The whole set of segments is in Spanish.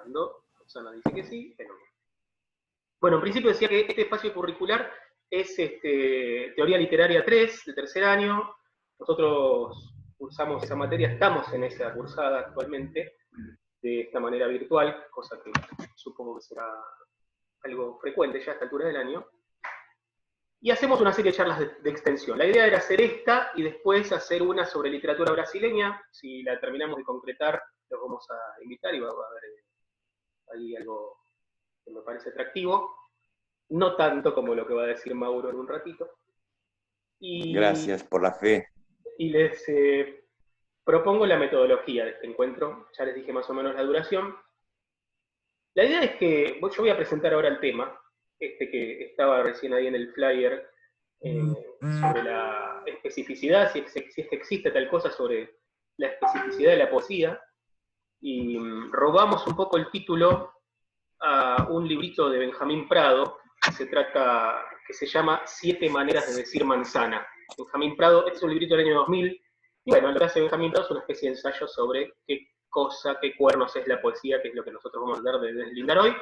escuchando. Roxana dice que sí, pero no. Bueno, en principio decía que este espacio curricular es Teoría Literaria 3, de tercer año. Nosotros cursamos esa materia, estamos en esa cursada actualmente, de esta manera virtual, cosa que supongo que será algo frecuente ya a esta altura del año. Y hacemos una serie de charlas de extensión. La idea era hacer esta y después hacer una sobre literatura brasileña. Si la terminamos de concretar, los vamos a invitar y va a haber ahí algo que me parece atractivo. No tanto como lo que va a decir Mauro en un ratito. Gracias por la fe. Y les propongo la metodología de este encuentro. Ya les dije más o menos la duración. La idea es que yo voy a presentar ahora el tema, que estaba recién ahí en el flyer, sobre la especificidad, si es que existe tal cosa sobre la especificidad de la poesía, y robamos un poco el título a un librito de Benjamín Prado, que se llama 7 maneras de decir manzana. Benjamín Prado, este es un librito del año 2000, y bueno, lo que hace Benjamín Prado es una especie de ensayo sobre qué cuernos es la poesía, que es lo que nosotros vamos a tratar de deslindar hoy.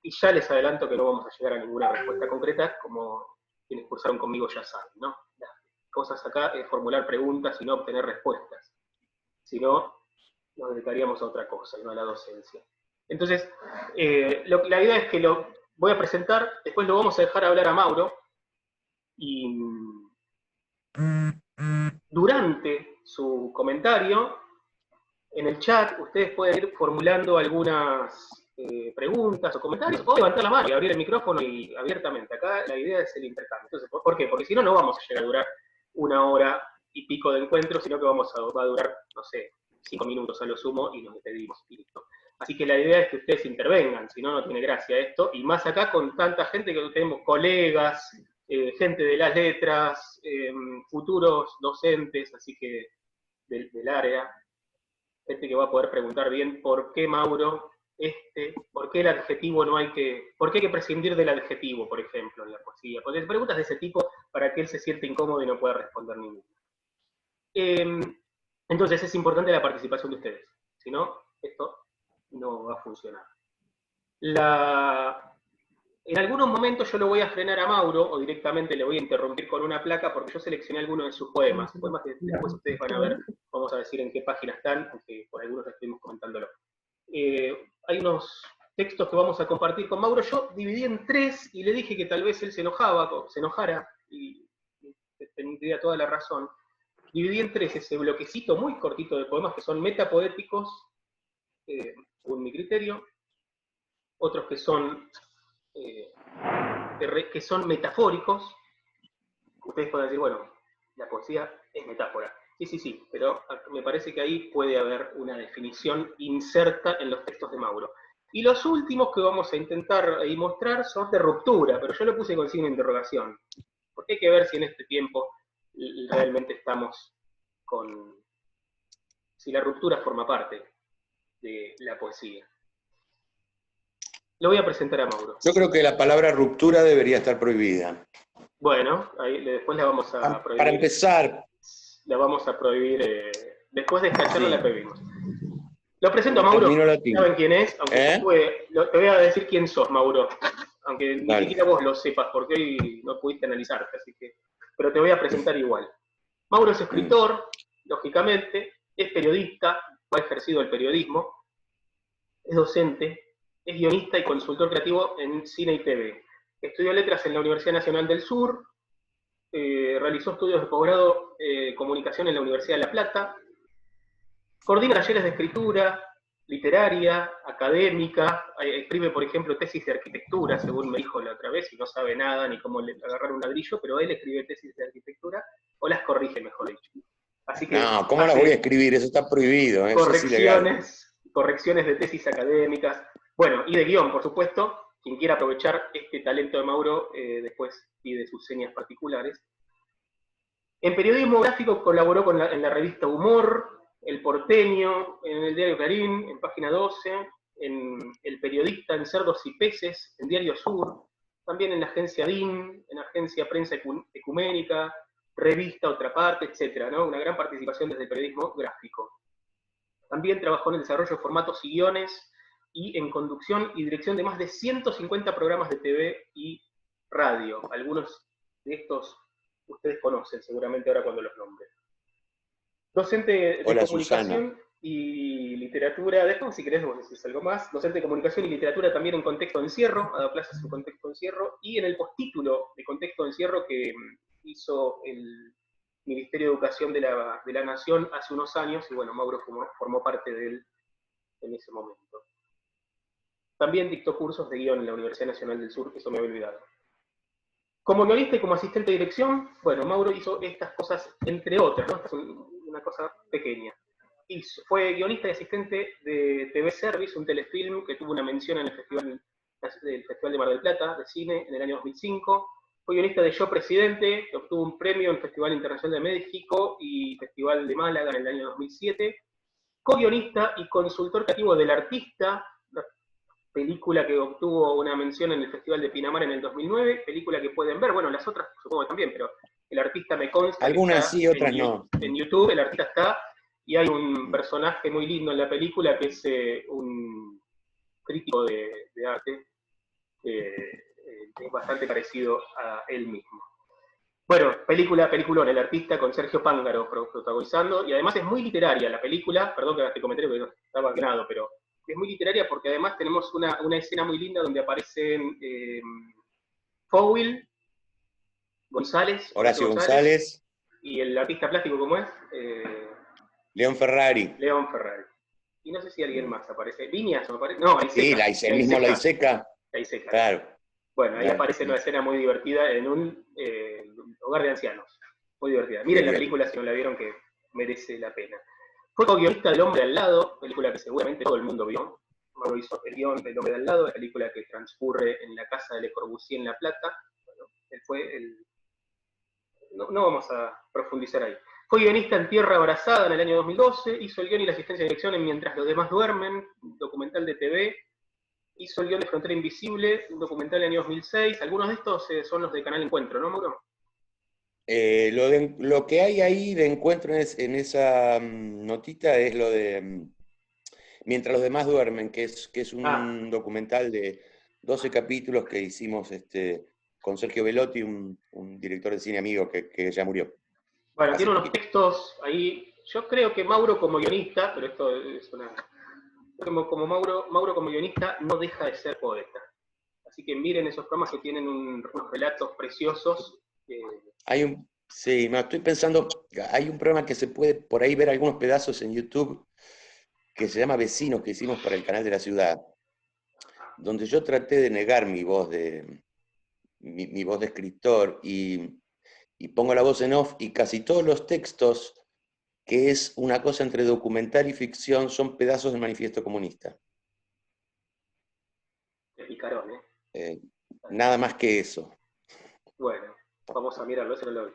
Y ya les adelanto que no vamos a llegar a ninguna respuesta concreta, como quienes cursaron conmigo ya saben, ¿no? Las cosas acá es formular preguntas y no obtener respuestas. Si no, nos dedicaríamos a otra cosa, y no a la docencia. Entonces, la idea es que lo voy a presentar, después lo vamos a dejar hablar a Mauro, y durante su comentario, en el chat, ustedes pueden ir formulando algunas preguntas o comentarios, o levantar la mano y abrir el micrófono y abiertamente. Acá la idea es el intercambio. Entonces, ¿por qué? Porque si no, no vamos a llegar a durar 1 hora y pico de encuentro, sino que va a durar, no sé, 5 minutos a lo sumo y nos despedimos y listo. Así que la idea es que ustedes intervengan, si no, no tiene gracia esto. Y más acá con tanta gente que tenemos, colegas, gente de las letras, futuros docentes, así que del área, gente que va a poder preguntar bien por qué Mauro, por qué el adjetivo por qué hay que prescindir del adjetivo, por ejemplo, en la poesía. Porque preguntas de ese tipo para que él se siente incómodo y no pueda responder ninguna. Entonces es importante la participación de ustedes, si no, esto no va a funcionar. En algunos momentos yo lo voy a frenar a Mauro, o directamente le voy a interrumpir con una placa, porque yo seleccioné algunos de sus poemas que después ustedes van a ver, vamos a decir en qué página están, aunque por algunos estuvimos comentándolo. Hay unos textos que vamos a compartir con Mauro. Yo dividí en 3 y le dije que tal vez él se enojara, y tendría toda la razón. Dividí en 3 ese bloquecito muy cortito de poemas que son metapoéticos, según mi criterio, otros que son metafóricos. Ustedes pueden decir, bueno, la poesía es metáfora. Sí, pero me parece que ahí puede haber una definición inserta en los textos de Mauro. Y los últimos que vamos a intentar mostrar son de ruptura, pero yo lo puse con signo de interrogación, porque hay que ver si en este tiempo realmente estamos si la ruptura forma parte de la poesía. Lo voy a presentar a Mauro. Yo creo que la palabra ruptura debería estar prohibida. Bueno, después la vamos a prohibir. Para empezar. La vamos a prohibir, después de esta charla la prohibimos. Lo presento a Mauro, ¿saben quién es? Aunque te voy a decir quién sos, Mauro. Aunque ni siquiera vos lo sepas, porque hoy no pudiste analizarte, pero te voy a presentar igual. Mauro es escritor, lógicamente, es periodista, ha ejercido el periodismo, es docente, es guionista y consultor creativo en cine y TV. Estudió letras en la Universidad Nacional del Sur, realizó estudios de posgrado comunicación en la Universidad de La Plata, coordina talleres de escritura, literaria, académica, escribe, por ejemplo, tesis de arquitectura, según me dijo la otra vez, y no sabe nada ni cómo agarrar un ladrillo, pero él escribe tesis de arquitectura, o las corrige, mejor dicho. Así que no, ¿cómo las voy a escribir? Eso está prohibido. Correcciones de tesis académicas, bueno, y de guión, por supuesto. Quien quiera aprovechar este talento de Mauro, después pide sus señas particulares. En periodismo gráfico colaboró en la revista Humor, El Porteño, en el diario Clarín, en Página 12, en El Periodista, en Cerdos y Peces, en Diario Sur, también en la agencia DIN, en Agencia Prensa Ecuménica, Revista Otra Parte, etc., ¿no? Una gran participación desde el periodismo gráfico. También trabajó en el desarrollo de formatos y guiones y en conducción y dirección de más de 150 programas de TV y radio. Algunos de estos ustedes conocen seguramente ahora cuando los nombre. Docente de Hola, comunicación Susana. y literatura, déjame si querés vos decís algo más. Docente de comunicación y literatura también en contexto de encierro, ha dado clases en contexto de encierro, y en el postítulo de contexto de encierro que hizo el Ministerio de Educación de la Nación hace unos años, y bueno, Mauro formó parte de él en ese momento. También dictó cursos de guión en la Universidad Nacional del Sur, eso me había olvidado. Como guionista y como asistente de dirección, bueno, Mauro hizo estas cosas, entre otras, ¿no? Esta es una cosa pequeña. Fue guionista y asistente de TV Service, un telefilm que tuvo una mención en el Festival de Mar del Plata de cine en el año 2005. Fue guionista de Yo Presidente, que obtuvo un premio en el Festival Internacional de México y Festival de Málaga en el año 2007. Co-guionista y consultor creativo del Artista, película que obtuvo una mención en el Festival de Pinamar en el 2009, película que pueden ver, bueno, las otras supongo que también, pero El Artista me consta Algunas que sí, está otras no. en YouTube, El Artista está, y hay un personaje muy lindo en la película que es un crítico de arte, que es bastante parecido a él mismo. Bueno, peliculón, El Artista con Sergio Pángaro protagonizando, y además es muy literaria la película, perdón que te comenté porque no estaba ganado, pero es muy literaria porque además tenemos una escena muy linda donde aparecen Fowell, González, Horacio González, y el artista plástico, ¿cómo es? León Ferrari. León Ferrari. Y no sé si alguien más aparece. Viñas, ¿no aparece? No, Aiseca. Sí, el mismo Laiseca. Aiseca. Claro. Bueno, ahí aparece una escena muy divertida en un hogar de ancianos. Muy divertida. Miren la película si no la vieron, que merece la pena. Fue co-guionista del Hombre al Lado, película que seguramente todo el mundo vio. Mauro hizo el guión del Hombre al Lado, la película que transcurre en la casa de Le Corbusier en La Plata. Bueno, él fue el... No vamos a profundizar ahí. Fue guionista en Tierra Abrazada en el año 2012, hizo el guión y la asistencia de dirección en Mientras los demás duermen, un documental de TV, hizo el guión de Frontera Invisible, un documental del año 2006. Algunos de estos son los de Canal Encuentro, ¿no, Mauro? Lo que hay ahí de encuentro en esa notita es lo de Mientras los demás duermen, que es un documental de 12 capítulos que hicimos con Sergio Velotti, un director de cine amigo que ya murió. Bueno, tiene unos textos ahí. Yo creo que Mauro como guionista, pero esto es una... Como Mauro como guionista no deja de ser poeta. Así que miren esos programas que tienen unos relatos preciosos. Sí, me estoy pensando, hay un programa que se puede por ahí ver algunos pedazos en YouTube que se llama Vecinos, que hicimos para el canal de la ciudad, donde yo traté de negar mi voz de escritor y pongo la voz en off y casi todos los textos, que es una cosa entre documental y ficción, son pedazos del Manifiesto Comunista. De picarón, Nada más que eso. Bueno, vamos a mirarlo, eso no lo vi.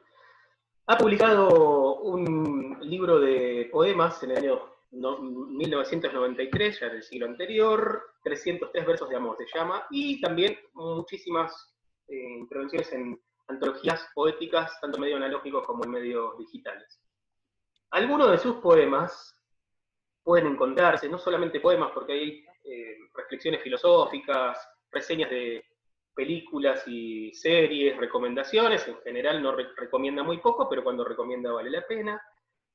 Ha publicado un libro de poemas en el año 1993, ya del siglo anterior, 303 versos de amor se llama, y también muchísimas intervenciones en antologías poéticas, tanto en medios analógicos como en medios digitales. Algunos de sus poemas pueden encontrarse, no solamente poemas, porque hay reflexiones filosóficas, reseñas de películas y series, recomendaciones, en general no recomienda muy poco, pero cuando recomienda vale la pena.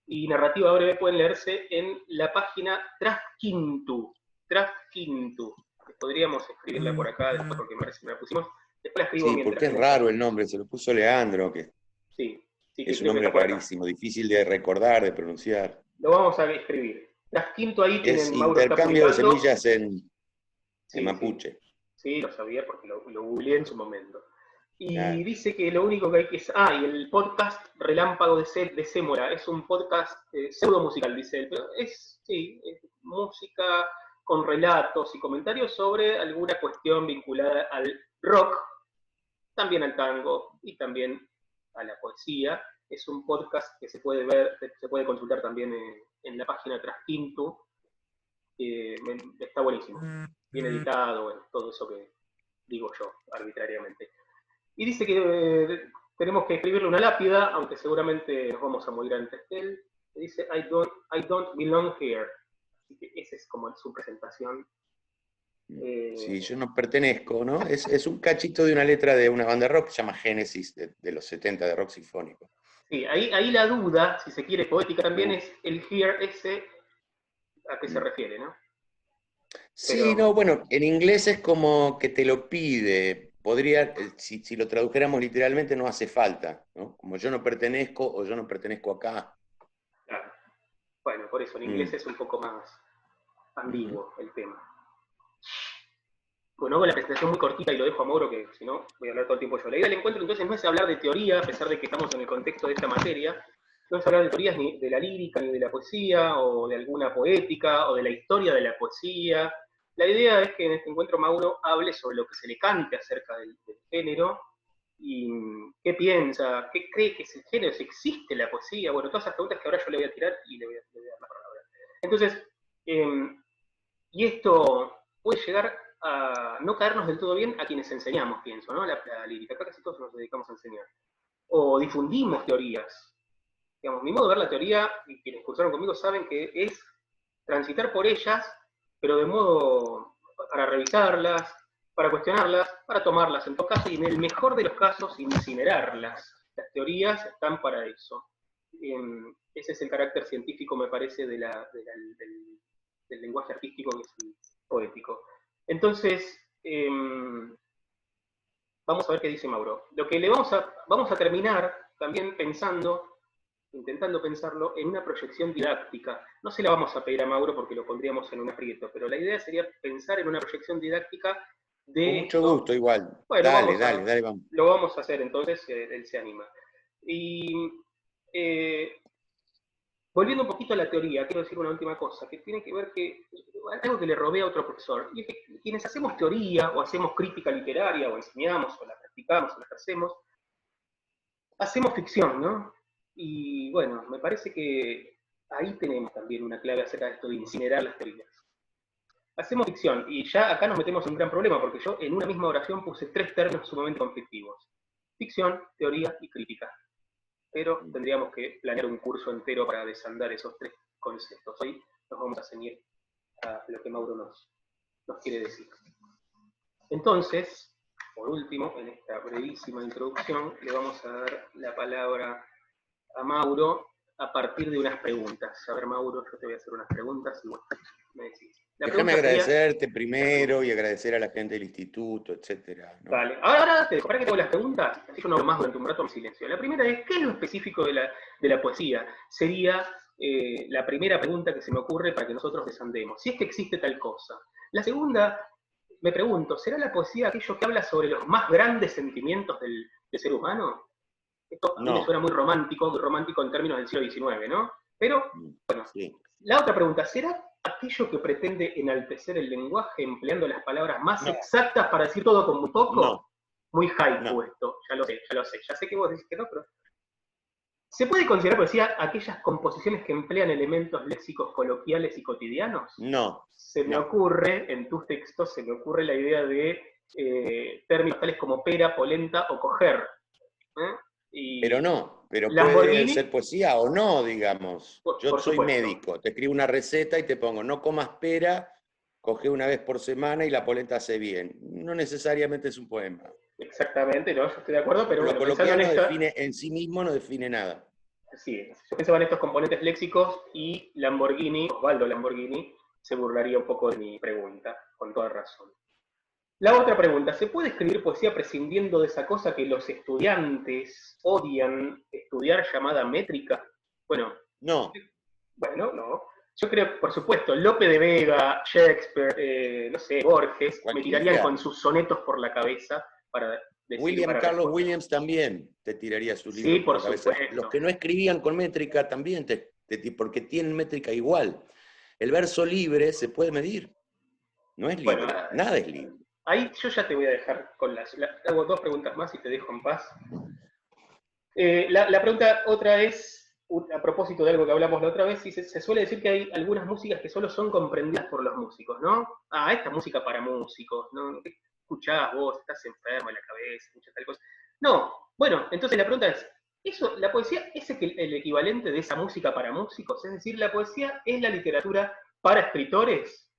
Y narrativa breve pueden leerse en la página Trasquintu, que podríamos escribirla por acá después porque me parece que me la pusimos. Después la escribo sí, porque es raro el nombre, se lo puso Leandro, que sí, es un nombre rarísimo, difícil de recordar, de pronunciar. Lo vamos a escribir. Trasquintu ahí tienen, Es Mauro está intercambio de publicando. semillas en mapuche. Sí, lo sabía porque lo googleé en su momento. Y Claro. dice que lo único que hay que... y el podcast Relámpago de Sémora, es un podcast pseudo musical, dice él, pero es música con relatos y comentarios sobre alguna cuestión vinculada al rock, también al tango y también a la poesía. Es un podcast que se puede ver, se puede consultar también en la página Trasquintu. Está buenísimo, bien editado, bueno, todo eso que digo yo arbitrariamente. Y dice que tenemos que escribirle una lápida, aunque seguramente nos vamos a morir antes de él. Dice, I don't belong here. Así que esa es como su presentación Sí, yo no pertenezco, ¿no? Es un cachito de una letra de una banda rock que se llama Génesis, de los 70, de rock sinfónico. Sí, ahí la duda, si se quiere poética también, es el here ese a qué se refiere, ¿no? Sí, Pero, no, bueno, en inglés es como que te lo pide. Podría, si lo tradujéramos literalmente, no hace falta, ¿no? Como yo no pertenezco o yo no pertenezco acá. claro, bueno, por eso en inglés Mm, es un poco más ujú. ambiguo el tema. Bueno, hago la presentación muy cortita y lo dejo a Mauro, que si no voy a hablar todo el tiempo yo. La idea del encuentro entonces no es hablar de teoría, a pesar de que estamos en el contexto de esta materia, no es hablar de teorías ni de la lírica, ni de la poesía, o de alguna poética, o de la historia de la poesía. La idea es que en este encuentro Mauro hable sobre lo que se le cante acerca del género, y qué piensa, qué cree que es el género, si existe la poesía, bueno, todas esas preguntas que ahora yo le voy a tirar y le voy a dar la palabra. Entonces, y esto puede llegar a no caernos del todo bien a quienes enseñamos, pienso, ¿no? La lírica, acá casi todos nos dedicamos a enseñar. O difundimos teorías. Digamos, mi modo de ver la teoría, y quienes cursaron conmigo saben que es transitar por ellas, pero de modo para revisarlas, para cuestionarlas, para tomarlas en todo caso, y en el mejor de los casos, incinerarlas. Las teorías están para eso. Ese es el carácter científico, me parece, del lenguaje artístico, que es el poético. Entonces, vamos a ver qué dice Mauro. Lo que vamos a terminar también pensando, intentando pensarlo, en una proyección didáctica. No se la vamos a pedir a Mauro porque lo pondríamos en un aprieto, pero la idea sería pensar en una proyección didáctica Con de mucho esto. gusto, igual. Bueno, Dale, dale, dale, vamos. lo vamos a hacer entonces, él se anima. Y eh, volviendo un poquito a la teoría, quiero decir una última cosa, que tiene que ver que algo que le robé a otro profesor, y es que quienes hacemos teoría, o hacemos crítica literaria, o enseñamos, o la practicamos, o la hacemos ficción, ¿no? Y bueno, me parece que ahí tenemos también una clave acerca de esto de incinerar las teorías. Hacemos ficción, y ya acá nos metemos en un gran problema, porque yo en una misma oración puse tres términos sumamente conflictivos. Ficción, teoría y crítica. Pero tendríamos que planear un curso entero para desandar esos tres conceptos. Hoy nos vamos a ceñir a lo que Mauro nos quiere decir. Entonces, por último, en esta brevísima introducción, le vamos a dar la palabra a Mauro a partir de unas preguntas. A ver, Mauro, yo te voy a hacer unas preguntas y bueno, me decís. La Déjame pregunta sería, agradecerte primero y agradecer a la gente del instituto, etcétera, ¿no? vale, ahora te dejo, para que tengo las preguntas, así yo no hablo más durante un rato en silencio. La primera es, ¿qué es lo específico de la poesía? Sería la primera pregunta que se me ocurre para que nosotros desandemos, si es que existe tal cosa. La segunda, me pregunto, ¿será la poesía aquello que habla sobre los más grandes sentimientos del ser humano? Esto a mí me suena No. muy romántico en términos del siglo XIX, ¿no? Pero, bueno, Sí. la otra pregunta, ¿será aquello que pretende enaltecer el lenguaje empleando las palabras más No, exactas para decir todo con muy poco? no, Muy haiku no, esto, ya sé que vos decís que no, pero ¿se puede considerar poesía aquellas composiciones que emplean elementos léxicos coloquiales y cotidianos? no, Se me no. ocurre, en tus textos, se me ocurre la idea de términos tales como pera, polenta o coger. ¿eh? Pero Y no, pero puede ser Lamborghini, poesía o no, digamos. Yo por soy supuesto. médico, te escribo una receta y te pongo, no comas pera, coge una vez por semana y la polenta hace bien. No necesariamente es un poema. Exactamente, no, yo estoy de acuerdo, pero Lo bueno, pensando en coloquial no esta, define, en sí mismo no define nada. sí, yo pensaba en estos componentes léxicos y Lamborghini, Osvaldo Lamborghini, se burlaría un poco de mi pregunta, con toda razón. La otra pregunta, ¿se puede escribir poesía prescindiendo de esa cosa que los estudiantes odian estudiar llamada métrica? Bueno, No, bueno, no. Yo creo, por supuesto, Lope de Vega, Shakespeare, no sé, Borges, me tirarían con cualquiera. sus sonetos por la cabeza para decir, William para Carlos responder. Williams también te tiraría sus Sí, libros por por la cabeza. Los supuesto. que no escribían con métrica también, porque tienen métrica igual. El verso libre se puede medir, no es Bueno, libre, nada es libre. ahí yo ya te voy a dejar con hago dos preguntas más y te dejo en paz. La pregunta otra es, a propósito de algo que hablamos la otra vez, si se suele decir que hay algunas músicas que solo son comprendidas por los músicos, ¿no? Ah, esta música para músicos, ¿no? ¿Qué escuchás vos? ¿Estás enfermo en la cabeza? ¿Escuchás tal cosa? No, bueno, entonces la pregunta es, ¿la poesía es el equivalente de esa música para músicos? Es decir, ¿la poesía es la literatura para escritores?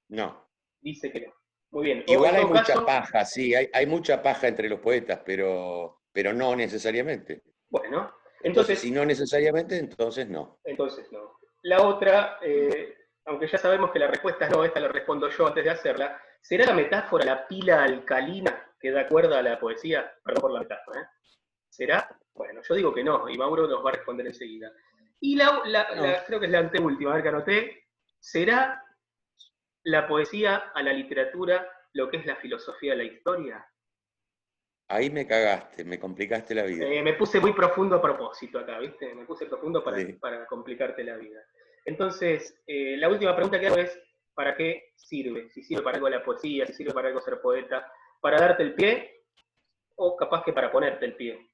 No, Dice que no. Muy bien. O en Igual hay todo mucha caso, paja, sí, hay mucha paja entre los poetas, pero no necesariamente. bueno, Entonces, si entonces, no necesariamente, entonces no. entonces no. La otra, aunque ya sabemos que la respuesta es no, esta la respondo yo antes de hacerla, ¿será la metáfora la pila alcalina que da cuerda a la poesía? Perdón por la metáfora, ¿eh? ¿Será? Bueno, yo digo que no, y Mauro nos va a responder enseguida. Y No, creo que es la anteúltima, a ver que anoté, ¿será la poesía a la literatura lo que es la filosofía de la historia? ahí me cagaste, me complicaste la vida. Me puse muy profundo a propósito acá, ¿viste? Me puse profundo Sí. para complicarte la vida. Entonces, la última pregunta que hago es, ¿para qué sirve? Si sirve para algo la poesía, si sirve para algo ser poeta, ¿para darte el pie o capaz que para ponerte el pie?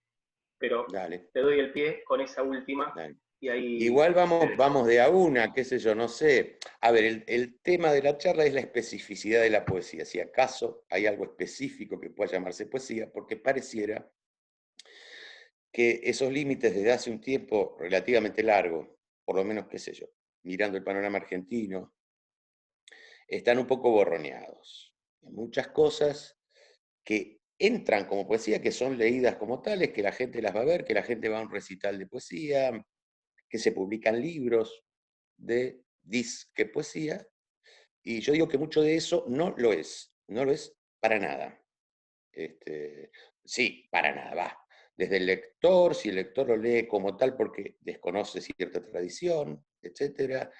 Pero Dale, te doy el pie con esa última dale. y ahí Igual te vamos, dejo. vamos de a una, qué sé yo, no sé. A ver, el tema de la charla es la especificidad de la poesía. Si acaso hay algo específico que pueda llamarse poesía, porque pareciera que esos límites desde hace un tiempo relativamente largo, por lo menos, qué sé yo, mirando el panorama argentino, están un poco borroneados. Hay muchas cosas que entran como poesía, que son leídas como tales, que la gente las va a ver, que la gente va a un recital de poesía, que se publican libros de disque poesía, y yo digo que mucho de eso no lo es, no lo es para nada. Este, sí, para nada, va. Desde el lector, si el lector lo lee como tal porque desconoce cierta tradición, etcétera,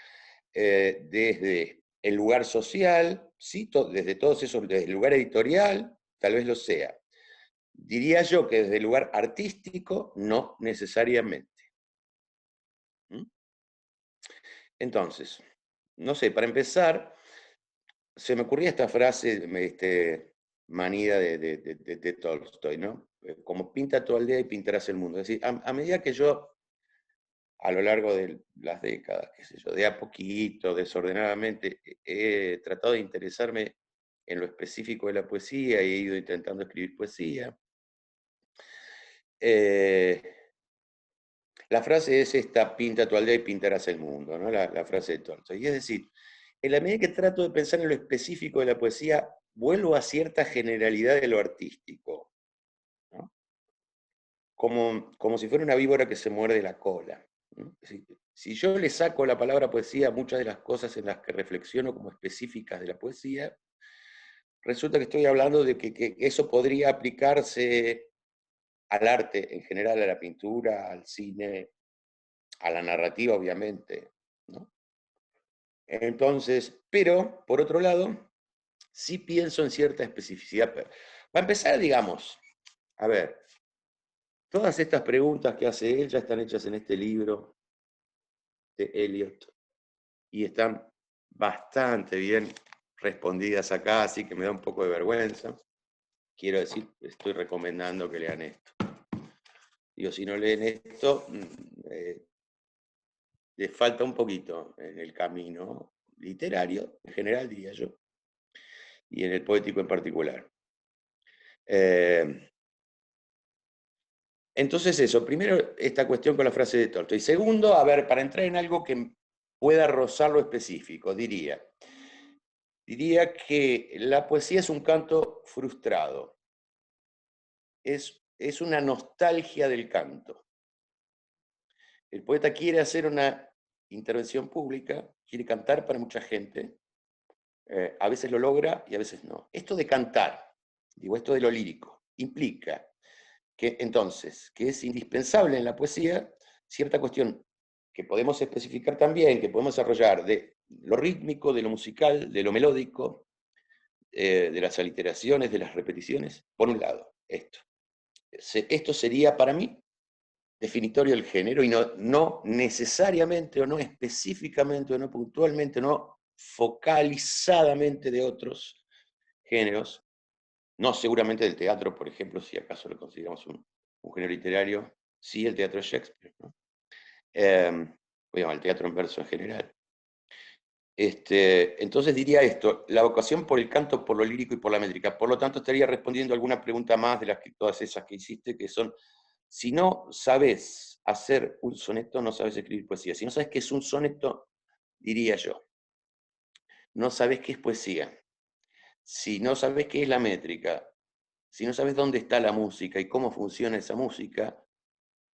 desde el lugar social, sí, desde todos esos, desde el lugar editorial, tal vez lo sea. Diría yo que desde el lugar artístico, no necesariamente. ¿Mm? Entonces, no sé, para empezar, se me ocurría esta frase manida de Tolstoy, ¿no? Como pinta tu aldea y pintarás el mundo. Es decir, a medida que yo, a lo largo de las décadas, qué sé yo, de a poquito, desordenadamente, he tratado de interesarme en lo específico de la poesía y he ido intentando escribir poesía. Eh, la frase es esta, pinta tu aldea y pintarás el mundo, ¿no? La frase de Tolstoy. Y es decir, en la medida que trato de pensar en lo específico de la poesía, vuelvo a cierta generalidad de lo artístico, ¿no? Como si fuera una víbora que se muerde la cola, ¿no? Si yo le saco la palabra poesía a muchas de las cosas en las que reflexiono como específicas de la poesía, resulta que estoy hablando de que eso podría aplicarse al arte en general, a la pintura, al cine, a la narrativa, obviamente, ¿no? Entonces, pero, por otro lado, sí pienso en cierta especificidad. Para empezar, digamos, a ver, todas estas preguntas que hace él ya están hechas en este libro de Eliot y están bastante bien respondidas acá, así que me da un poco de vergüenza. Quiero decir, estoy recomendando que lean esto. Digo, si no leen esto, les falta un poquito en el camino literario, en general, diría yo, y en el poético en particular. Entonces eso, primero esta cuestión con la frase de Tolstoy. Segundo, a ver, para entrar en algo que pueda rozar lo específico, diría que la poesía es un canto frustrado, es una nostalgia del canto. El poeta quiere hacer una intervención pública, quiere cantar para mucha gente, a veces lo logra y a veces no. Esto de cantar, digo, esto de lo lírico, implica que entonces, que es indispensable en la poesía cierta cuestión que podemos especificar también, que podemos desarrollar de lo rítmico, de lo musical, de lo melódico, de las aliteraciones, de las repeticiones, por un lado, esto. Esto sería para mí definitorio del género y no necesariamente o no específicamente o no puntualmente, no focalizadamente de otros géneros, no seguramente del teatro, por ejemplo, si acaso lo consideramos un género literario, sí el teatro de Shakespeare, ¿no? El teatro en verso en general. Entonces diría esto, la vocación por el canto, por lo lírico y por la métrica. Por lo tanto, estaría respondiendo alguna pregunta más de todas esas que hiciste, que son, si no sabes hacer un soneto, no sabes escribir poesía. Si no sabes qué es un soneto, diría yo, no sabes qué es poesía. si no sabes qué es la métrica, si no sabes dónde está la música y cómo funciona esa música,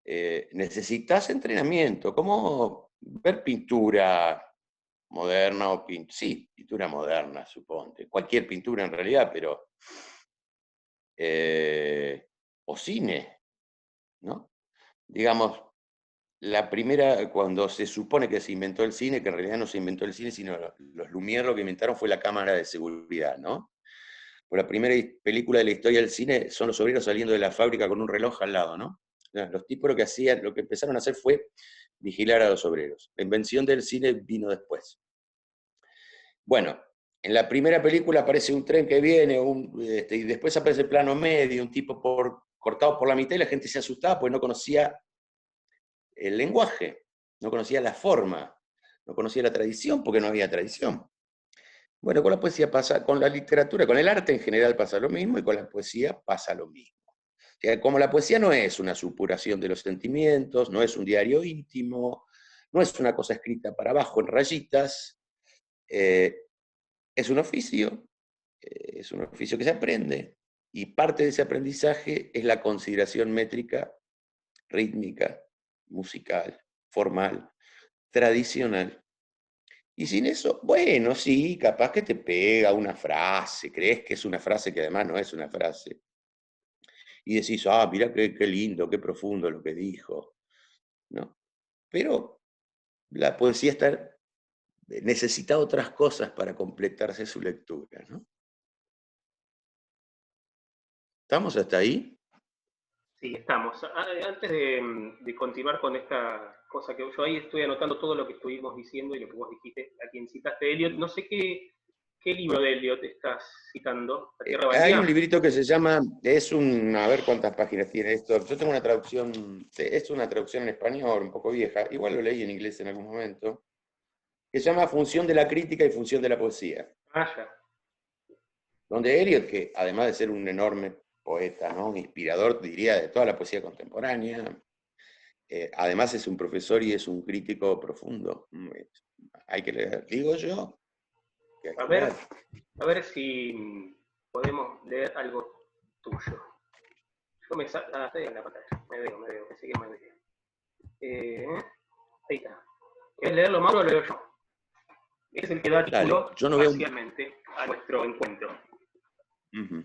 necesitas entrenamiento, como ver pintura moderna o sí, pintura moderna, suponte, cualquier pintura en realidad, pero o cine, ¿no? Digamos, la primera, cuando se supone que se inventó el cine, que en realidad no se inventó el cine, sino los Lumière lo que inventaron fue la cámara de seguridad, ¿no? Por la primera película de la historia del cine son los obreros saliendo de la fábrica con un reloj al lado, ¿no? Los tipos lo que hacían, lo que empezaron a hacer fue vigilar a los obreros. La invención del cine vino después. Bueno, en la primera película aparece un tren que viene, y después aparece el plano medio, un tipo cortado por la mitad y la gente se asustaba porque no conocía el lenguaje, no conocía la forma, no conocía la tradición porque no había tradición. Bueno, con la poesía pasa, con la literatura, con el arte en general pasa lo mismo y con la poesía pasa lo mismo. O sea, como la poesía no es una supuración de los sentimientos, no es un diario íntimo, no es una cosa escrita para abajo en rayitas, es un oficio que se aprende. Y parte de ese aprendizaje es la consideración métrica, rítmica, musical, formal, tradicional. Y sin eso, bueno, sí, capaz que te pega una frase, crees que es una frase que además no es una frase. Y decís, ah, mirá qué lindo, qué profundo lo que dijo, ¿no? Pero la poesía necesita otras cosas para completarse su lectura, ¿no? ¿Estamos hasta ahí? Sí, estamos. Antes de continuar con esta cosa que yo ahí estoy anotando todo lo que estuvimos diciendo y lo que vos dijiste, a quien citaste Eliot, no sé qué libro de Eliot estás citando, ¿La Tierra Hay un Baldía? librito que se llama, a ver cuántas páginas tiene esto. Yo tengo una traducción, es una traducción en español, un poco vieja, igual lo leí en inglés en algún momento, que se llama Función de la crítica y función de la poesía. Ah, ya. Donde Eliot, que además de ser un enorme poeta, ¿no? Un inspirador, diría, de toda la poesía contemporánea, además es un profesor y es un crítico profundo. Hay que leer, digo yo, que hay A que ver, leer. a ver si podemos leer algo tuyo. Yo estoy en la pantalla, me veo, pensé que me veía. Ahí está. ¿Quieres leerlo, Mauro, o lo leo yo? Este es el que da Dale, título yo no veo... parcialmente a nuestro encuentro. Uh-huh.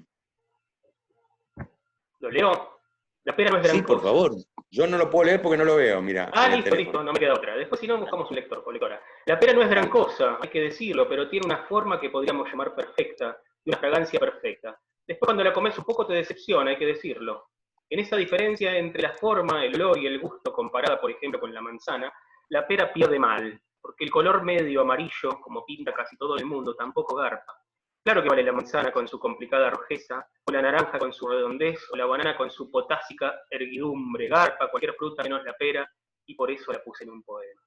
¿Lo leo? La pera no es Sí, gran por cosa. favor. Yo no lo puedo leer porque no lo veo, mira, Ah, en el listo, teléfono. listo, no me queda otra. Después si no buscamos un lector o lectora. La pera no es gran Dale. cosa, hay que decirlo, pero tiene una forma que podríamos llamar perfecta, y una fragancia perfecta. Después cuando la comes un poco te decepciona, hay que decirlo. En esa diferencia entre la forma, el olor y el gusto comparada, por ejemplo, con la manzana, la pera pierde mal, porque el color medio amarillo, como pinta casi todo el mundo, tampoco garpa. Claro que vale la manzana con su complicada rojeza, o la naranja con su redondez, o la banana con su potásica erguidumbre, garpa, cualquier fruta menos la pera, y por eso la puse en un poema.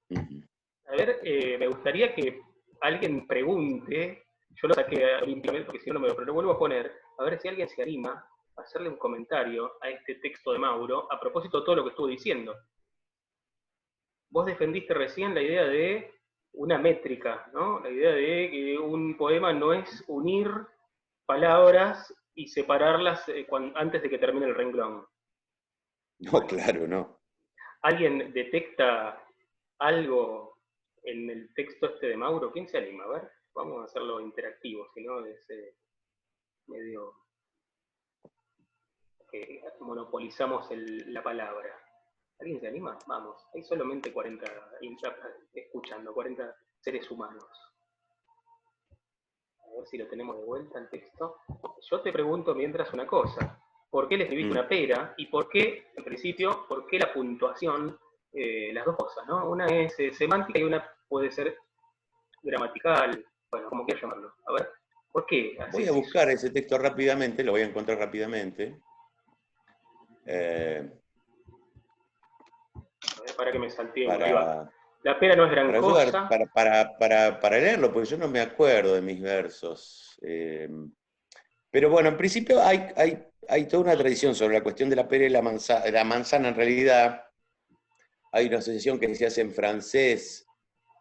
Uh-huh. A ver, me gustaría que alguien pregunte, yo lo saqué limpiamente porque si no, pero lo vuelvo a poner, a ver si alguien se anima a hacerle un comentario a este texto de Mauro a propósito de todo lo que estuvo diciendo. Vos defendiste recién la idea de una métrica, ¿no? La idea de que un poema no es unir palabras y separarlas antes de que termine el renglón. No, Bueno, claro, no. ¿alguien detecta algo en el texto este de Mauro? ¿Quién se anima? A ver, vamos a hacerlo interactivo, si no es medio que monopolizamos la palabra. ¿Alguien se anima? Vamos, hay solamente 40 escuchando, 40 seres humanos. A ver si lo tenemos de vuelta el texto. Yo te pregunto mientras una cosa. ¿Por qué le escribiste una pera? Y por qué, en principio, por qué la puntuación? Las dos cosas, ¿no? Una es semántica y una puede ser gramatical, bueno, como quieras llamarlo. A ver, ¿por qué Voy a haces eso? buscar ese texto rápidamente, lo voy a encontrar rápidamente. A ver, para que me saltee uno. Ahí va. Para, La pera no es gran para ayudar, cosa. para leerlo, porque yo no me acuerdo de mis versos. Pero bueno, en principio hay toda una tradición sobre la cuestión de la pera y la manzana. En realidad, hay una asociación que se hace en francés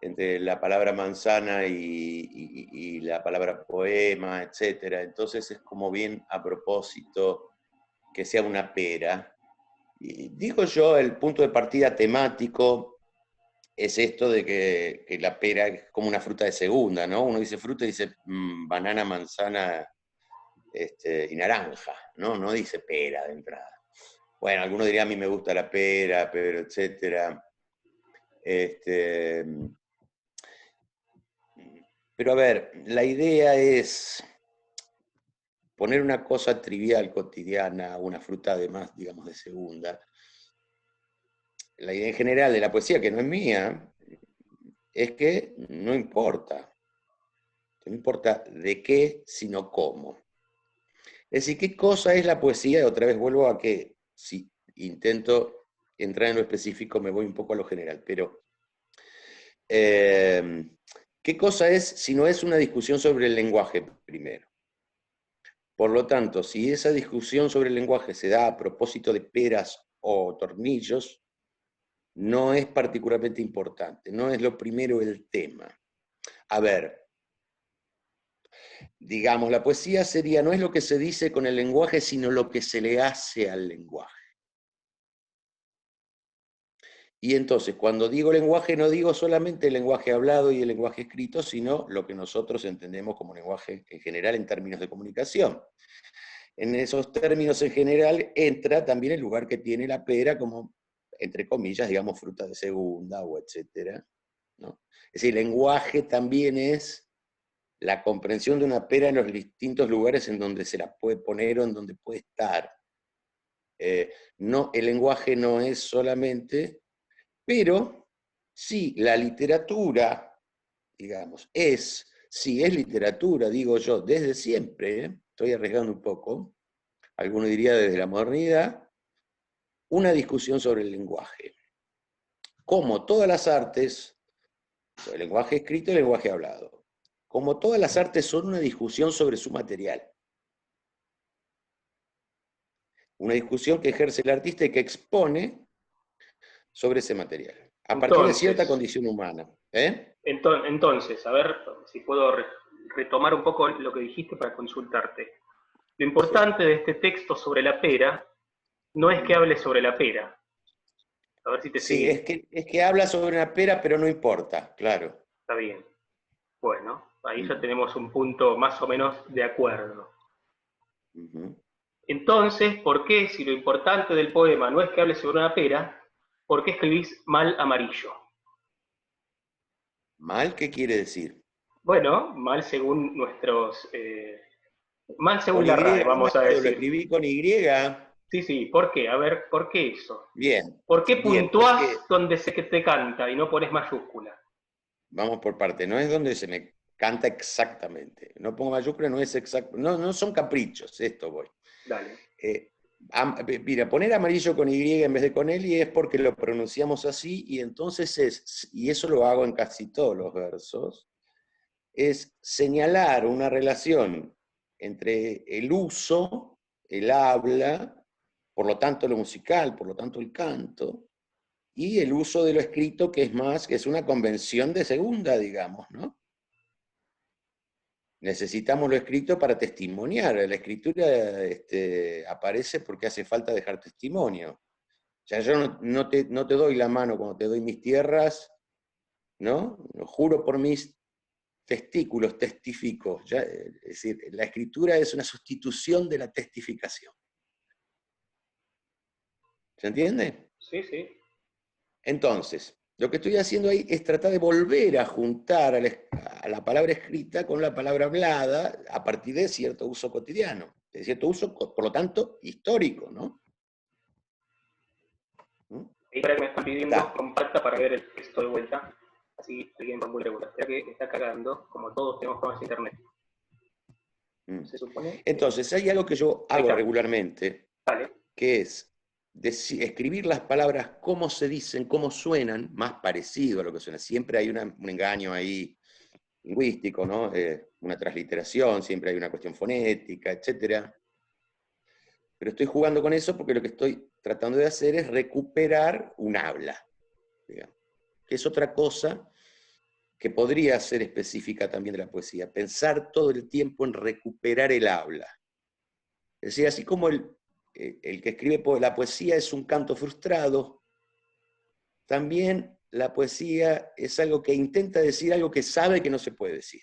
entre la palabra manzana y la palabra poema, etc. Entonces es como bien a propósito que sea una pera. Y digo yo, el punto de partida temático es esto de que la pera es como una fruta de segunda, ¿no? Uno dice fruta y dice banana, manzana y naranja, ¿no? No dice pera de entrada. Bueno, algunos dirían a mí me gusta la pera, pero etcétera. Pero a ver, la idea es poner una cosa trivial, cotidiana, una fruta además, digamos, de segunda. La idea en general de la poesía, que no es mía, es que no importa. No importa de qué, sino cómo. Es decir, ¿qué cosa es la poesía? Otra vez vuelvo a que, si intento entrar en lo específico, me voy un poco a lo general, pero ¿qué cosa es si no es una discusión sobre el lenguaje primero? Por lo tanto, si esa discusión sobre el lenguaje se da a propósito de peras o tornillos, no es particularmente importante, no es lo primero el tema. A ver, digamos, la poesía sería, no es lo que se dice con el lenguaje, sino lo que se le hace al lenguaje. Y entonces, cuando digo lenguaje, no digo solamente el lenguaje hablado y el lenguaje escrito, sino lo que nosotros entendemos como lenguaje en general en términos de comunicación. En esos términos en general entra también el lugar que tiene la pera como, entre comillas, digamos, fruta de segunda o etcétera, ¿no? Es decir, el lenguaje también es la comprensión de una pera en los distintos lugares en donde se la puede poner o en donde puede estar. No, el lenguaje no es solamente, pero sí, la literatura, digamos, sí es literatura, digo yo, desde siempre, estoy arriesgando un poco, alguno diría desde la modernidad, una discusión sobre el lenguaje. Como todas las artes, el lenguaje escrito y el lenguaje hablado, como todas las artes son una discusión sobre su material. Una discusión que ejerce el artista y que expone sobre ese material, a partir de cierta Entonces, condición humana. entonces, a ver si puedo retomar un poco lo que dijiste para consultarte. Lo Sí. importante de este texto sobre la pera no es que hable sobre la pera. A ver si te Sí, seguí. es que habla sobre una pera, pero no importa, claro. Está bien. Bueno, ahí ya tenemos un punto más o menos de acuerdo. Uh-huh. Entonces, ¿por qué, si lo importante del poema no es que hable sobre una pera, por qué escribís mal amarillo? ¿Mal qué quiere decir? Bueno, mal según mal Con según Y la RAE, vamos a hablado, lo decir. escribí con Y. Sí, sí, ¿por qué? A ver, ¿por qué eso? Bien, ¿Por qué bien, puntuás donde sé que te canta y no pones mayúscula? vamos por parte, no es donde se me canta exactamente. No pongo mayúscula, no es exacto, no, no son caprichos, esto voy. Dale. Eh, Mira, poner amarillo con Y en vez de con L es porque lo pronunciamos así y entonces y eso lo hago en casi todos los versos, es señalar una relación entre el uso, el habla, por lo tanto lo musical, por lo tanto el canto, y el uso de lo escrito, que es más, que es una convención de segunda, digamos, ¿no? Necesitamos lo escrito para testimoniar. La escritura aparece porque hace falta dejar testimonio. O sea, yo no te doy la mano cuando te doy mis tierras, ¿no? Lo juro por mis testículos, testifico. Ya, es decir, la escritura es una sustitución de la testificación. ¿Se entiende? Sí, sí. Entonces, lo que estoy haciendo ahí es tratar de volver a juntar a la palabra escrita con la palabra hablada a partir de cierto uso cotidiano, de cierto uso, por lo tanto, histórico, ¿no? ¿Mm? Ahí para que me están pidiendo, Está. comparta para ver el texto de vuelta. Así alguien va muy regular. Ya que está cagando, como todos tenemos problemas de internet. Mm. Se supone que. Entonces, hay algo que yo Ahí hago está. regularmente, Vale. que es escribir las palabras cómo se dicen, cómo suenan, más parecido a lo que suena. Siempre hay un engaño ahí lingüístico, ¿no? Una transliteración, siempre hay una cuestión fonética, etcétera. Pero estoy jugando con eso porque lo que estoy tratando de hacer es recuperar un habla, digamos, que es otra cosa que podría ser específica también de la poesía, pensar todo el tiempo en recuperar el habla. Es decir, así como el que escribe la poesía es un canto frustrado, también la poesía es algo que intenta decir algo que sabe que no se puede decir.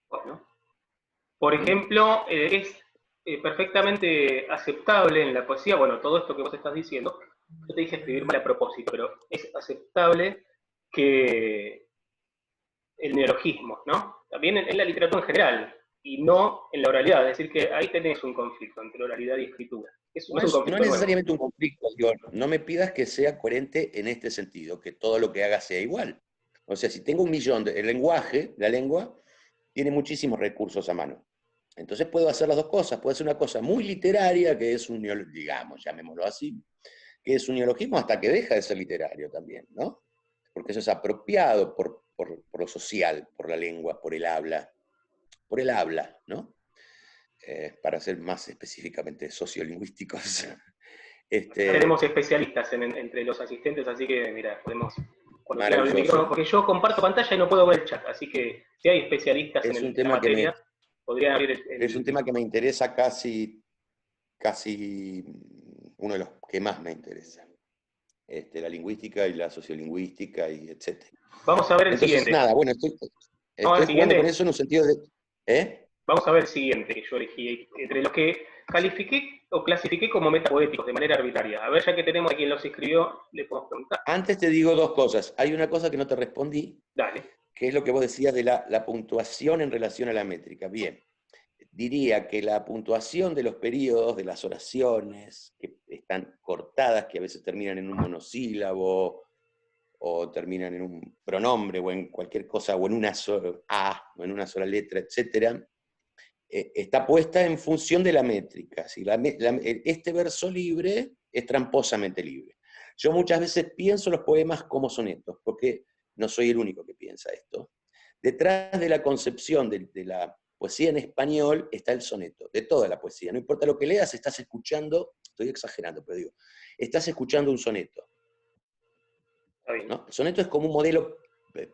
Bueno, por ¿Mm? ejemplo, es perfectamente aceptable en la poesía, bueno, todo esto que vos estás diciendo, yo te dije escribir mal a propósito, pero es aceptable que el neologismo, ¿no? También en la literatura en general, y no en la oralidad, es decir, que ahí tenés un conflicto entre oralidad y escritura. No es un No es conflicto nuevo. necesariamente un conflicto, digo, no me pidas que sea coherente en este sentido, que todo lo que haga sea igual. O sea, si tengo un millón el lenguaje, la lengua, tiene muchísimos recursos a mano. Entonces puedo hacer las dos cosas. Puedo hacer una cosa muy literaria, que es un, digamos, llamémoslo así, que es un neologismo hasta que deja de ser literario también, ¿no? Porque eso es apropiado por lo social, por la lengua, por el habla, ¿no? Para ser más específicamente sociolingüísticos. Ya tenemos Este, especialistas entre los asistentes, así que, mira, podemos, cuando quieran abrir el micrófono, maravilloso. porque yo comparto pantalla y no puedo ver el chat, así que si hay especialistas Es un la tema que materia, podrían abrir es un el tema que me micrófono. interesa casi uno de los que más me interesa. La lingüística y la sociolingüística y etcétera. Vamos a ver el Entonces, siguiente. nada, bueno, Vamos a ver estoy el jugando con siguiente. eso en un sentido de... ¿Eh? Vamos a ver el siguiente que yo elegí, entre los que califiqué o clasifiqué como metapoéticos de manera arbitraria. A ver, ya que tenemos a quien los escribió, le podemos preguntar. Antes te digo dos cosas. Hay una cosa que no te respondí, Dale. que es lo que vos decías de la puntuación en relación a la métrica. Bien, diría que la puntuación de los periodos, de las oraciones, que están cortadas, que a veces terminan en un monosílabo, o terminan en un pronombre, o en cualquier cosa, o en una sola A, o en una sola letra, etcétera, está puesta en función de la métrica. ¿Sí? Este verso libre es tramposamente libre. Yo muchas veces pienso los poemas como sonetos, porque no soy el único que piensa esto. Detrás de la concepción de la poesía en español está el soneto, de toda la poesía. No importa lo que leas, estás escuchando, estoy exagerando, pero digo, estás escuchando un soneto. Está bien. ¿No? El soneto es como un modelo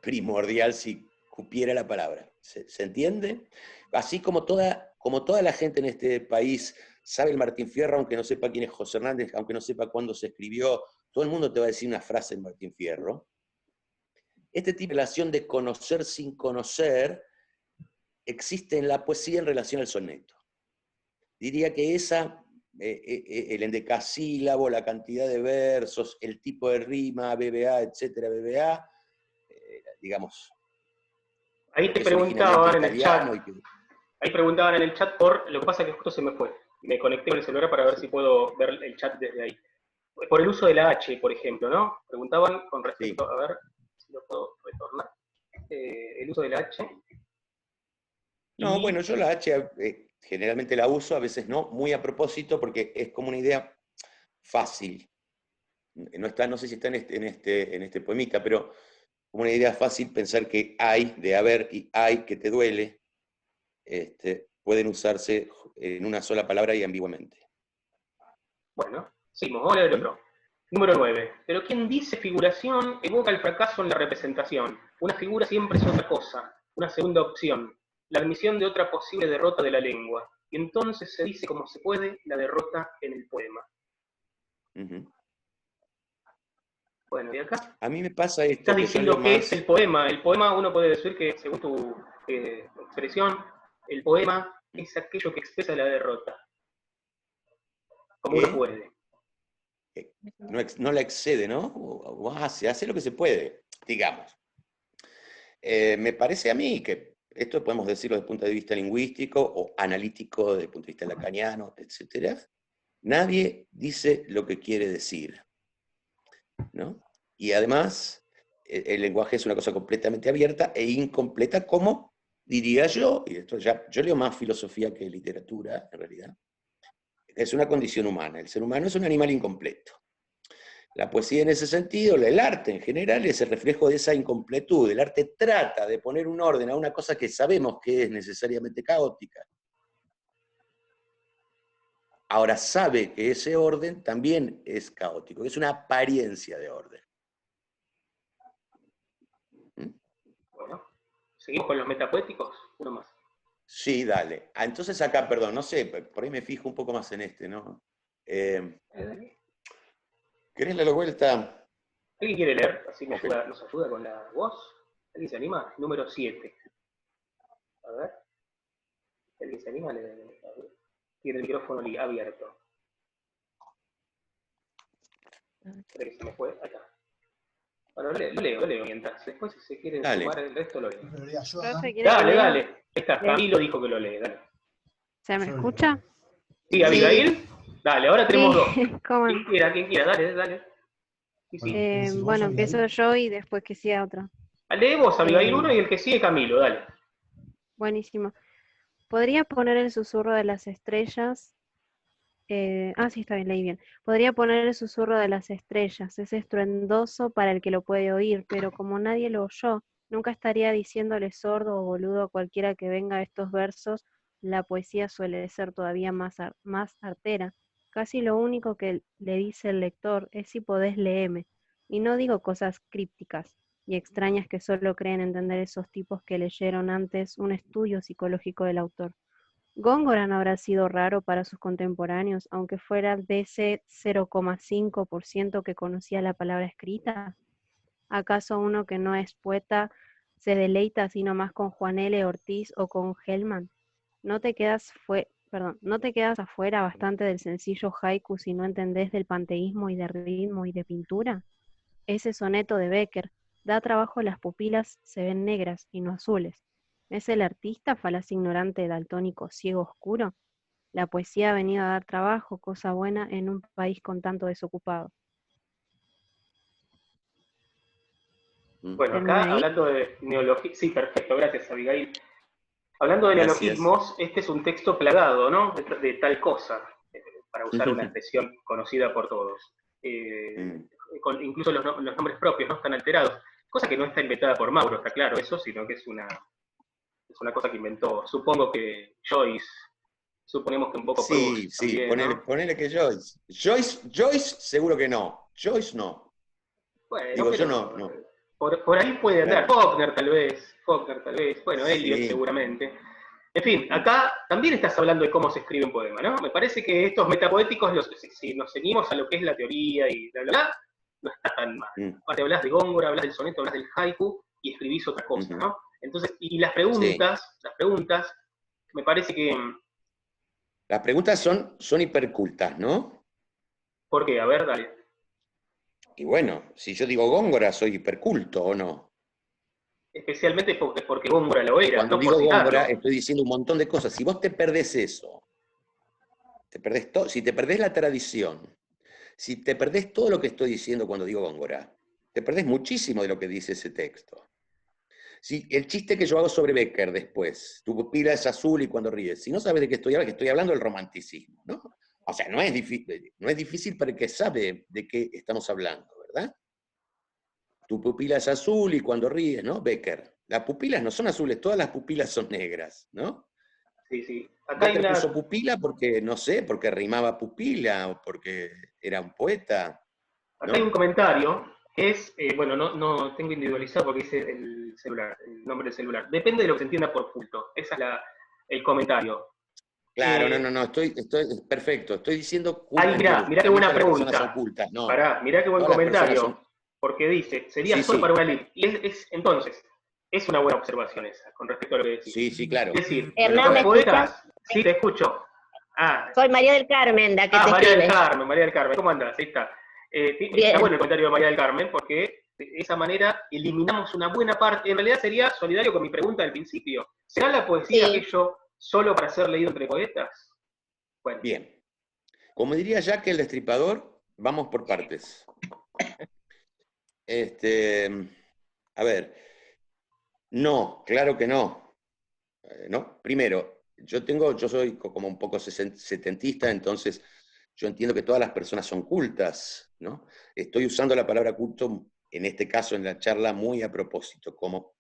primordial, si cupiera la palabra. ¿Se entiende? Así como toda la gente en este país sabe el Martín Fierro, aunque no sepa quién es José Hernández, aunque no sepa cuándo se escribió, todo el mundo te va a decir una frase en Martín Fierro. Este tipo de relación de conocer sin conocer existe en la poesía en relación al soneto. Diría que el endecasílabo, la cantidad de versos, el tipo de rima, BBA, etcétera, BBA, digamos, Ahí te porque es originariamente preguntaban en el chat, italiano y que... ahí preguntaban en el chat por, lo que pasa es que justo se me fue. Me conecté con el celular para ver si Sí, puedo ver el chat desde ahí. Por el uso de la H, por ejemplo, ¿no? Preguntaban con sí. respecto, a ver si lo puedo retornar, el uso de la H. No, bueno, Y, yo la H generalmente la uso, a veces no, muy a propósito, porque es como una idea fácil. No está, no sé si está en este poemita, pero como una idea fácil pensar que hay, de haber y hay que te duele, pueden usarse en una sola palabra y ambiguamente. bueno, seguimos, vamos a leer el ¿Mm? otro. Número 9. Pero quien dice figuración evoca el fracaso en la representación. Una figura siempre es otra cosa, una segunda opción, la admisión de otra posible derrota de la lengua. Y entonces se dice como se puede la derrota en el poema. Ujú. Bueno, y acá A mí me pasa estás esto, que yo leo diciendo qué es el más... poema. El poema uno puede decir que, según tu expresión, el poema es aquello que expresa la derrota, como uno ¿Qué? puede. No la excede, ¿no? Se hace lo que se puede, digamos. Me parece a mí que esto podemos decirlo desde el punto de vista lingüístico o analítico, desde el punto de vista lacaniano, etcétera. Nadie dice lo que quiere decir, ¿no? Y además, el lenguaje es una cosa completamente abierta e incompleta, como diría yo, y esto ya, yo leo más filosofía que literatura, en realidad, es una condición humana. El ser humano es un animal incompleto. La poesía en ese sentido, el arte en general, es el reflejo de esa incompletud. El arte trata de poner un orden a una cosa que sabemos que es necesariamente caótica. Ahora sabe que ese orden también es caótico, es una apariencia de orden. ¿Seguimos con los metapoéticos? Uno más. Sí, dale. Entonces acá, perdón, no sé, por ahí me fijo un poco más en este, ¿no? Dale. ¿Querés darle la vuelta? ¿Alguien quiere leer? Así Ok. nos ayuda con la voz. ¿Alguien se anima? Número 7. A ver. ¿Alguien se anima? Tiene el micrófono abierto. Creo que se me fue. Acá. Bueno, lo leo mientras. Después, si se quieren Dale. sumar el resto, lo leo. Profe, ¿quiere que Dale, lea? dale. Ahí está. Camilo dijo que lo lee. Dale. ¿Se me escucha? Sí, Abigail. Dale, ahora tenemos dos. Sí, ¿cómo? Quien quiera, dale, dale. Sí, sí. Bueno, empiezo yo y después que siga otro. Lee vos, Abigail, uno y el que sigue Camilo, dale. Buenísimo. ¿Podría poner el susurro de las estrellas? Sí, está bien, leí bien. Podría poner el susurro de las estrellas. Es estruendoso para el que lo puede oír, pero como nadie lo oyó, nunca estaría diciéndole sordo o boludo a cualquiera que venga a estos versos. La poesía suele ser todavía más artera. Casi lo único que le dice el lector es si podés leerme. Y no digo cosas crípticas y extrañas que solo creen entender esos tipos que leyeron antes un estudio psicológico del autor. Góngora no habrá sido raro para sus contemporáneos, aunque fuera de ese 0,5% que conocía la palabra escrita. ¿Acaso uno que no es poeta se deleita sino más con Juan L. Ortiz o con Hellman? ¿No te quedas afuera bastante del sencillo haiku si no entendés del panteísmo y de ritmo y de pintura? Ese soneto de Becker da trabajo, las pupilas se ven negras y no azules. ¿Es el artista falaz ignorante daltónico ciego oscuro? La poesía ha venido a dar trabajo, cosa buena, en un país con tanto desocupado. Bueno, acá ¿Termina ahí? hablando de neologismos, sí, perfecto, gracias Abigail. Hablando de Gracias. neologismos, este es un texto plagado, ¿no? De tal cosa, para usar una expresión conocida por todos. Incluso los nombres propios no están alterados, cosa que no está inventada por Mauro, está claro eso, sino que es una cosa que inventó, supongo que Joyce, suponemos que un poco Proust Sí, también, ¿no? ponele que Joyce. Joyce seguro que no. Joyce no. Bueno, Digo, yo pero no. por ahí puede andar. Claro. Faulkner tal vez, bueno, Eliot Sí. seguramente. En fin, acá también estás hablando de cómo se escribe un poema, ¿no? Me parece que estos metapoéticos, si nos seguimos a lo que es la teoría y bla, bla, bla, no está tan mal. Aparte hablas de Góngora, hablas del soneto, hablas del haiku y escribís otra cosa, ¿no? Entonces, y las Sí. preguntas, me parece que... Las preguntas son hipercultas, ¿no? ¿Por qué? A ver, dale. Y bueno, si yo digo Góngora, soy hiperculto, ¿o no? Especialmente porque Góngora lo era, Cuando no por digo Góngora, citarlo. estoy diciendo un montón de cosas. Si vos te perdés eso, si te perdés la tradición, si te perdés todo lo que estoy diciendo cuando digo Góngora, te perdés muchísimo de lo que dice ese texto. Si el chiste que yo hago sobre Becker después, tu pupila es azul y cuando ríes, si no sabes de qué estoy hablando, que estoy hablando del romanticismo, ¿no? O sea, no es difícil para el que sabe de qué estamos hablando, ¿verdad? Tu pupila es azul y cuando ríes, ¿no? Becker. Las pupilas no son azules, todas las pupilas son negras, ¿no? Sí, sí. Acá hay Becker puso una... pupila porque, no sé, porque rimaba pupila o porque era un poeta, Acá hay un ¿no? comentario que es, bueno, no tengo individualizado porque dice el celular, el nombre del celular. Depende de lo que se entienda por culto. Ese es el comentario. Claro, no, estoy perfecto. Estoy diciendo Ahí, culto mirá qué también buena todas las personas son pregunta. cultas, no. Pará, mirá qué buen Todas las personas comentario. son. Porque dice, sería Sí, solo para sí, una elite. Y entonces, es una buena observación esa, con respecto a lo que decís. sí, claro. Es decir, Bueno, a Hernán, ¿me los ver. escuchas? poetas, sí, te escucho. Ah, Soy María del Carmen, la que te María del escribe. Carmen, María del Carmen, ¿cómo andás? Ahí está. Está Bien. bueno el comentario de María del Carmen, porque de esa manera eliminamos una buena parte. En realidad sería solidario con mi pregunta del principio. ¿Será la poesía Sí. aquello solo para ser leído entre poetas? Bueno. Bien. Como diría Jack el Destripador, vamos por partes. A ver, no, claro que no. ¿No? Primero, yo soy como un poco setentista, entonces yo entiendo que todas las personas son cultas, ¿no? Estoy usando la palabra culto, en este caso en la charla, muy a propósito, como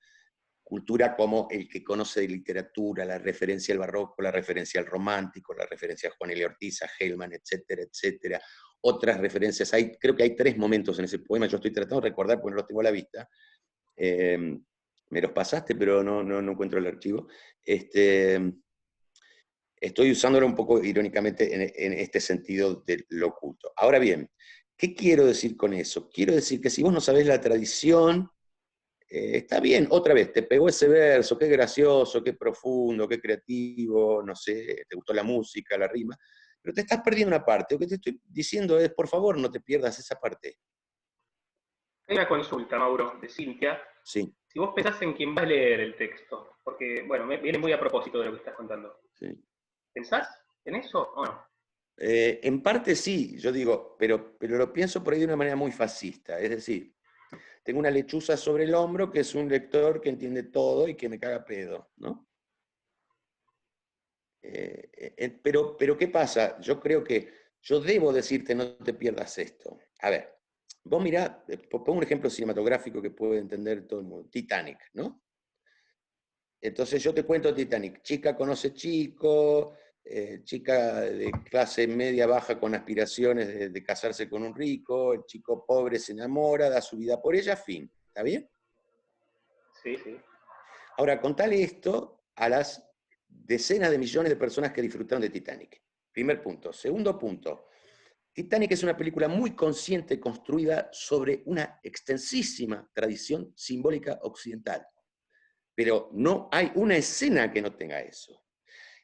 cultura como el que conoce de literatura, la referencia al barroco, la referencia al romántico, la referencia a Juan L. Ortiz, a Hellman, etcétera, etcétera. Otras referencias, creo que hay 3 momentos en ese poema, yo estoy tratando de recordar porque no los tengo a la vista. Me me los pasaste, pero no encuentro el archivo. Estoy usándolo un poco irónicamente en este sentido de lo oculto. Ahora bien, ¿qué quiero decir con eso? Quiero decir que si vos no sabés la tradición, está bien, otra vez, te pegó ese verso, qué gracioso, qué profundo, qué creativo, no sé, te gustó la música, la rima, pero te estás perdiendo una parte. Lo que te estoy diciendo es, por favor, no te pierdas esa parte. Hay una consulta, Mauro, de Cintia. Sí. Si vos pensás en quién va a leer el texto, porque, bueno, viene muy a propósito de lo que estás contando. Sí. ¿Pensás en eso o no? En parte sí, yo digo, pero lo pienso por ahí de una manera muy fascista. Es decir, tengo una lechuza sobre el hombro que es un lector que entiende todo y que me caga pedo, ¿no? Pero ¿qué pasa? Yo creo que yo debo decirte no te pierdas esto. A ver, vos mirá, pongo un ejemplo cinematográfico que puede entender todo el mundo. Titanic, ¿no? Entonces yo te cuento Titanic. Chica conoce chico, chica de clase media baja con aspiraciones de casarse con un rico, el chico pobre se enamora, da su vida por ella, fin. ¿Está bien? Sí, sí. Ahora, contale esto a las decenas de millones de personas que disfrutaron de Titanic. Primer punto. Segundo punto. Titanic es una película muy consciente construida sobre una extensísima tradición simbólica occidental. Pero no hay una escena que no tenga eso.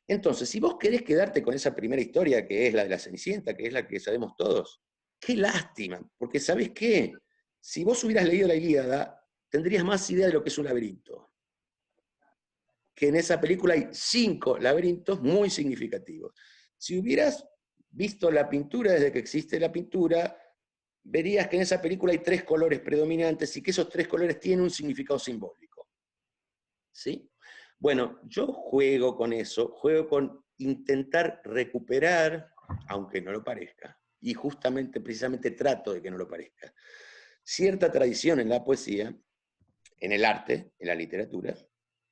Entonces, si vos querés quedarte con esa primera historia, que es la de la Cenicienta, que es la que sabemos todos, qué lástima, porque ¿sabés qué? Si vos hubieras leído la Ilíada, tendrías más idea de lo que es un laberinto. Que en esa película hay 5 laberintos muy significativos. Si hubieras visto la pintura desde que existe la pintura, verías que en esa película hay 3 colores predominantes y que esos 3 colores tienen un significado simbólico. ¿Sí? Bueno, yo juego con eso, juego con intentar recuperar, aunque no lo parezca, y justamente, precisamente trato de que no lo parezca, cierta tradición en la poesía, en el arte, en la literatura,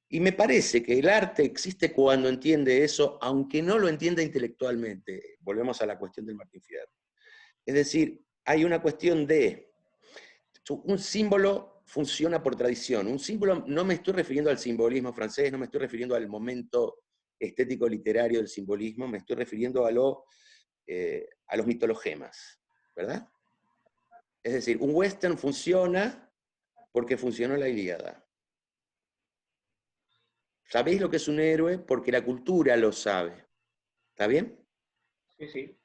y me parece que el arte existe cuando entiende eso, aunque no lo entienda intelectualmente. Volvemos a la cuestión del Martín Fierro. Es decir, hay una cuestión de un símbolo funciona por tradición. Un símbolo, no me estoy refiriendo al simbolismo francés, no me estoy refiriendo al momento estético literario del simbolismo, me estoy refiriendo a los mitologemas, ¿verdad? Es decir, un western funciona porque funcionó la Ilíada. Sabéis lo que es un héroe porque la cultura lo sabe. ¿Está bien? Sí, sí.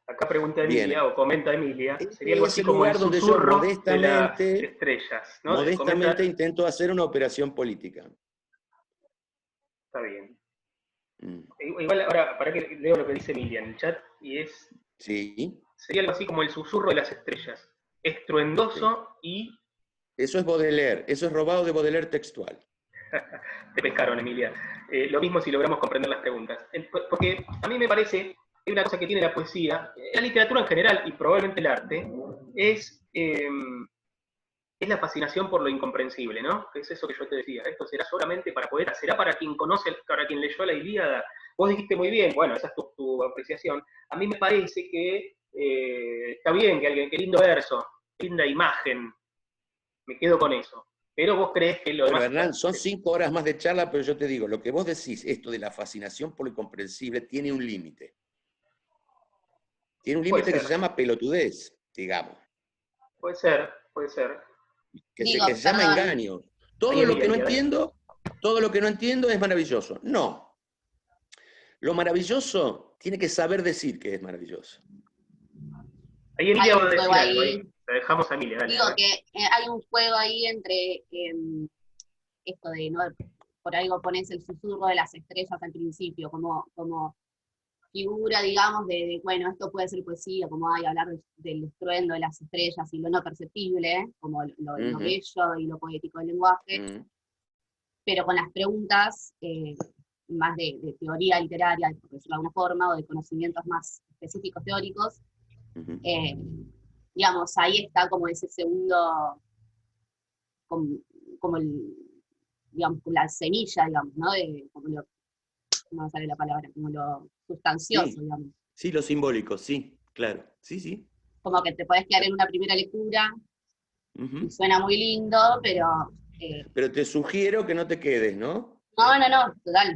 Acá pregunta Bien. Emilia, o comenta Emilia, sería Este algo es así el como el lugar donde yo susurro de las estrellas, ¿no? modestamente intento hacer una operación política. Está bien. Mm. Igual ahora, para que leo lo que dice Emilia en el chat, y Sí. sería algo así como el susurro de las estrellas. Estruendoso Sí. Eso es Baudelaire, eso es robado de Baudelaire textual. Te pescaron, Emilia. Lo mismo si logramos comprender las preguntas. Porque a mí me parece que una cosa que tiene la poesía, la literatura en general y probablemente el arte, es la fascinación por lo incomprensible, ¿no? Que es eso que yo te decía. Esto será solamente para poder, será para quien conoce, para quien leyó la Ilíada. Vos dijiste muy bien, bueno, esa es tu apreciación. A mí me parece que está bien, que lindo verso, linda imagen, me quedo con eso. Pero vos crees que lo bueno, demás... Hernán, son 5 horas más de charla, pero yo te digo, lo que vos decís, esto de la fascinación por lo incomprensible, tiene un límite. Tiene un límite que se llama pelotudez, digamos. Puede ser, puede ser. Que se llama engaño. Todo lo que no entiendo es maravilloso. No. Lo maravilloso tiene que saber decir que es maravilloso. Ahí Emilia va a decir algo, ahí. La dejamos a Emilia, dale. Digo que hay un juego ahí entre esto de, ¿no? Por algo pones el susurro de las estrellas al principio, como figura, digamos, bueno, esto puede ser poesía, como hay hablar del estruendo de las estrellas y lo no perceptible, como lo bello y lo poético del lenguaje, pero con las preguntas más de teoría literaria, por decirlo de alguna forma, o de conocimientos más específicos teóricos, digamos, ahí está como ese segundo, como digamos, la semilla, digamos, ¿no? ¿Cómo me sale la palabra? Como lo sustancioso, sí, digamos. Sí, lo simbólico, sí, claro. Sí, sí. Como que te podés quedar en una primera lectura, y suena muy lindo, pero Pero te sugiero que no te quedes, ¿no? No, total.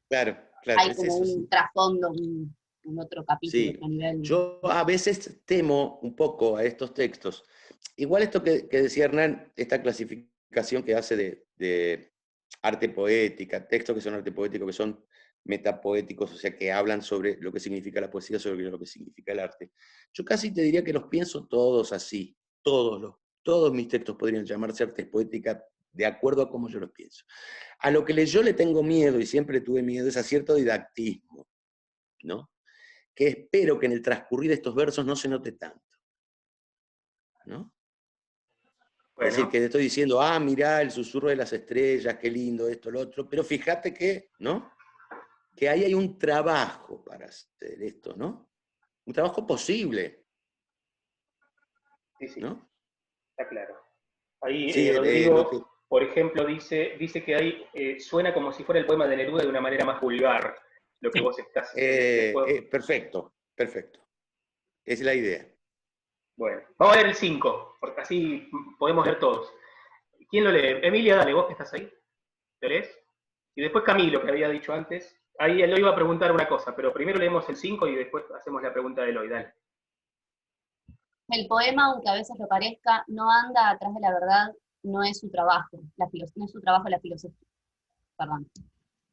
Claro, Hay es como eso, un sí. trasfondo, un otro capítulo, Sí, otro nivel. yo a veces temo un poco a estos textos. Igual esto que decía Hernán, esta clasificación que hace de arte poética, textos que son arte poético, que son metapoéticos, o sea, que hablan sobre lo que significa la poesía, sobre lo que significa el arte. Yo casi te diría que los pienso todos así, todos mis textos podrían llamarse artes poéticas de acuerdo a cómo yo los pienso. A lo que yo le tengo miedo, y siempre tuve miedo, es a cierto didactismo, ¿no? Que espero que en el transcurrir de estos versos no se note tanto, ¿no? Es decir, Bueno, que te estoy diciendo, mirá, el susurro de las estrellas, qué lindo esto, lo otro, pero fíjate que, ¿no? Que ahí hay un trabajo para hacer esto, ¿no? Un trabajo posible, sí, ¿no? está claro. Ahí Sí, lo que... Rodrigo, por ejemplo, dice que ahí suena como si fuera el poema de Neruda de una manera más vulgar, lo que vos estás... perfecto, perfecto. Es la idea. Bueno, vamos a ver el 5, porque así podemos ver todos. ¿Quién lo lee? Emilia, dale, vos que estás ahí. ¿Lo lees? Y después Camilo, que había dicho antes. Ahí él iba a preguntar una cosa, pero primero leemos el 5 y después hacemos la pregunta de Eloy, dale. El poema, aunque a veces lo parezca, no anda atrás de la verdad, no es su trabajo, no es su trabajo la filosofía. Perdón.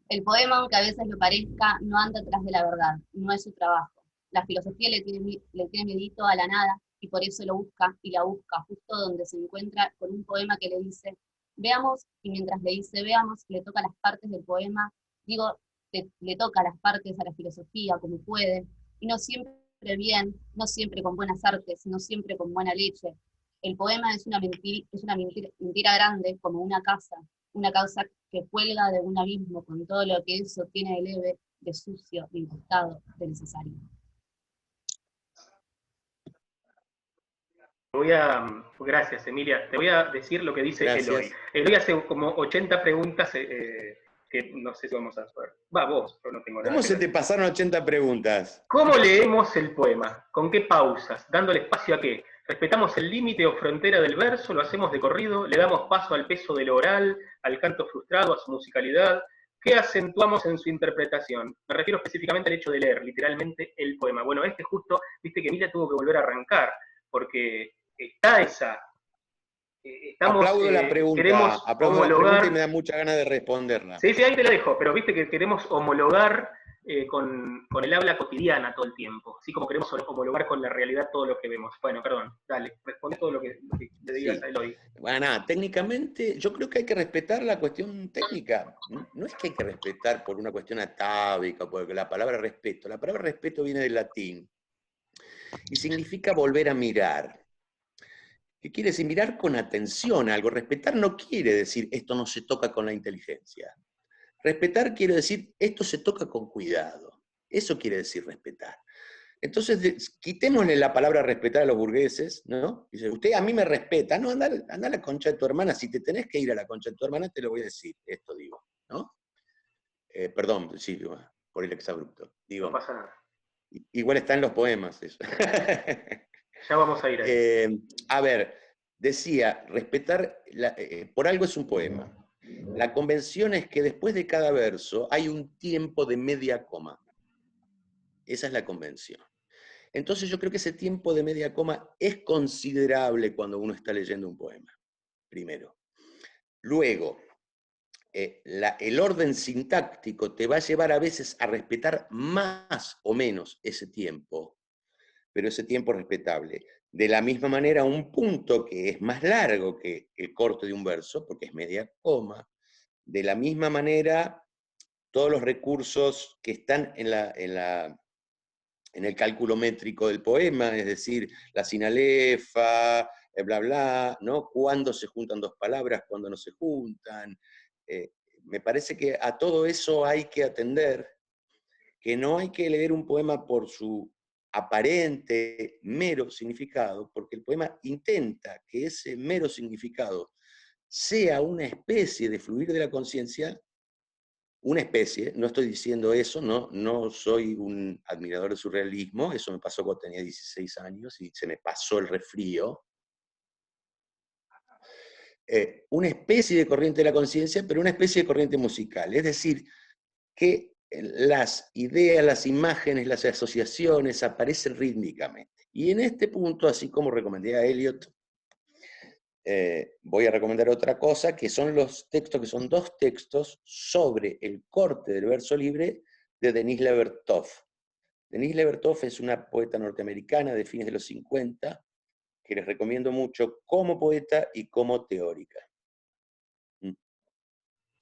El poema, aunque a veces lo parezca, no anda atrás de la verdad, no es su trabajo. La filosofía le tiene miedito a la nada y por eso lo busca y la busca justo donde se encuentra con un poema que le dice, veamos, y mientras le dice veamos, le toca las partes del poema, le toca las partes a la filosofía como puede, y no siempre bien, no siempre con buenas artes, no siempre con buena leche. El poema es una mentira grande como una causa que cuelga de un abismo con todo lo que eso tiene de leve, de sucio, de impostado, de necesario. Gracias, Emilia. Te voy a decir lo que dice Eloy. Gracias. Eloy hace como 80 preguntas que no sé si vamos a hacer. Va, vos, yo no tengo nada ¿Cómo que se ver. te pasaron 80 preguntas? ¿Cómo leemos el poema? ¿Con qué pausas? ¿Dándole espacio a qué? ¿Respetamos el límite o frontera del verso? ¿Lo hacemos de corrido? ¿Le damos paso al peso de lo oral, al canto frustrado, a su musicalidad? ¿Qué acentuamos en su interpretación? Me refiero específicamente al hecho de leer literalmente el poema. Bueno, justo, viste que Emilia tuvo que volver a arrancar, porque está esa... queremos aplaudo la pregunta y me homologar... da mucha ganas de responderla. Sí, ahí te la dejo, pero viste que queremos homologar con el habla cotidiana todo el tiempo, así como queremos homologar con la realidad todo lo que vemos. Bueno, perdón, dale, responde todo lo que le digas Sí. a Eloy. Bueno, nada, técnicamente, yo creo que hay que respetar la cuestión técnica. No es que hay que respetar por una cuestión atávica, porque la palabra respeto viene del latín y significa volver a mirar. ¿Qué quiere decir? Mirar con atención a algo. Respetar no quiere decir esto no se toca con la inteligencia. Respetar quiere decir esto se toca con cuidado. Eso quiere decir respetar. Entonces, quitémosle la palabra respetar a los burgueses, ¿no? Dice, usted a mí me respeta. No, anda a la concha de tu hermana. Si te tenés que ir a la concha de tu hermana, te lo voy a decir. Esto digo, ¿no? Perdón, sí, por el exabrupto. No Digo, pasa nada. igual está en los poemas eso. Ya vamos a ir ahí. A ver, decía, respetar, por algo es un poema. La convención es que después de cada verso hay un tiempo de media coma. Esa es la convención. Entonces yo creo que ese tiempo de media coma es considerable cuando uno está leyendo un poema, primero. Luego, el orden sintáctico te va a llevar a veces a respetar más o menos ese tiempo, pero ese tiempo es respetable. De la misma manera, un punto que es más largo que el corte de un verso, porque es media coma, de la misma manera, todos los recursos que están en el cálculo métrico del poema, es decir, la sinalefa, bla, bla, ¿no? Cuándo se juntan dos palabras, cuándo no se juntan. Me parece que a todo eso hay que atender, que no hay que leer un poema por su aparente mero significado, porque el poema intenta que ese mero significado sea una especie de fluir de la conciencia, una especie, no estoy diciendo eso, no soy un admirador del surrealismo, eso me pasó cuando tenía 16 años y se me pasó el resfrío. una especie de corriente de la conciencia, pero una especie de corriente musical. Es decir, que las ideas, las imágenes, las asociaciones aparecen rítmicamente. Y en este punto, así como recomendé a Eliot, voy a recomendar otra cosa, que son los textos, que son 2 textos sobre el corte del verso libre de Denise Levertov. Denise Levertov es una poeta norteamericana de fines de los 50, que les recomiendo mucho como poeta y como teórica.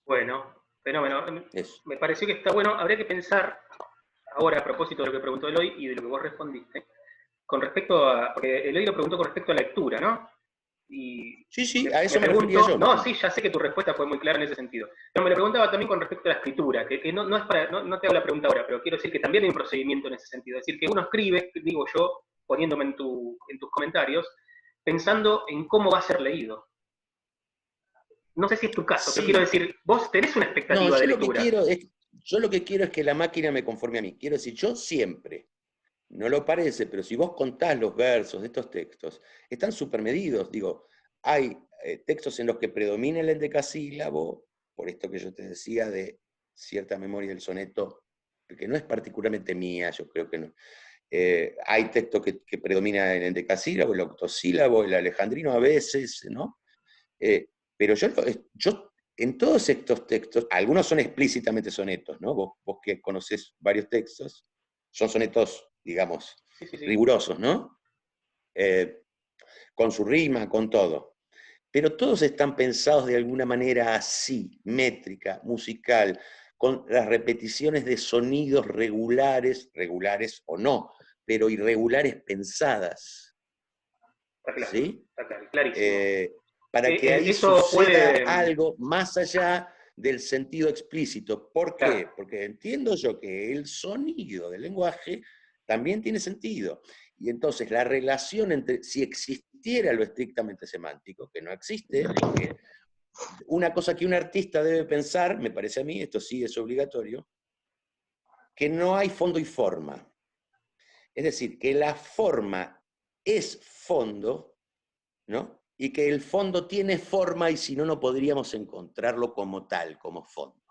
Bueno, fenómeno. Eso. Me pareció que está bueno. Habría que pensar, ahora a propósito de lo que preguntó Eloy y de lo que vos respondiste, con respecto a, porque Eloy lo preguntó con respecto a la lectura, ¿no? Y Sí, a eso me refería yo. No, sí, ya sé que tu respuesta fue muy clara en ese sentido. Pero me lo preguntaba también con respecto a la escritura, que no es para, no te hago la pregunta ahora, pero quiero decir que también hay un procedimiento en ese sentido. Es decir, que uno escribe, digo yo, poniéndome en tus comentarios, pensando en cómo va a ser leído. No sé si es tu caso, pero Sí. quiero decir, vos tenés una expectativa No, de lectura. yo lo que quiero es que la máquina me conforme a mí. Quiero decir, yo siempre, no lo parece, pero si vos contás los versos de estos textos, están supermedidos. Digo, hay textos en los que predomina el endecasílabo, por esto que yo te decía de cierta memoria del soneto, que no es particularmente mía, yo creo que no. Hay textos que predomina el endecasílabo, el octosílabo, el alejandrino a veces, ¿no? Pero yo en todos estos textos, algunos son explícitamente sonetos, ¿no? Vos que conocés varios textos, son sonetos, digamos, Sí. rigurosos, ¿no? Con su rima, con todo. Pero todos están pensados de alguna manera así, métrica, musical, con las repeticiones de sonidos regulares o no, pero irregulares pensadas. Está claro, ¿Sí? está claro, clarísimo. Para que ahí Eso suceda puede... algo más allá del sentido explícito. ¿Por qué? Claro. Porque entiendo yo que el sonido del lenguaje también tiene sentido. Y entonces la relación entre, si existiera lo estrictamente semántico, que no existe, porque una cosa que un artista debe pensar, me parece a mí, esto sí es obligatorio, que no hay fondo y forma. Es decir, que la forma es fondo, ¿no? Y que el fondo tiene forma y si no, no podríamos encontrarlo como tal, como fondo.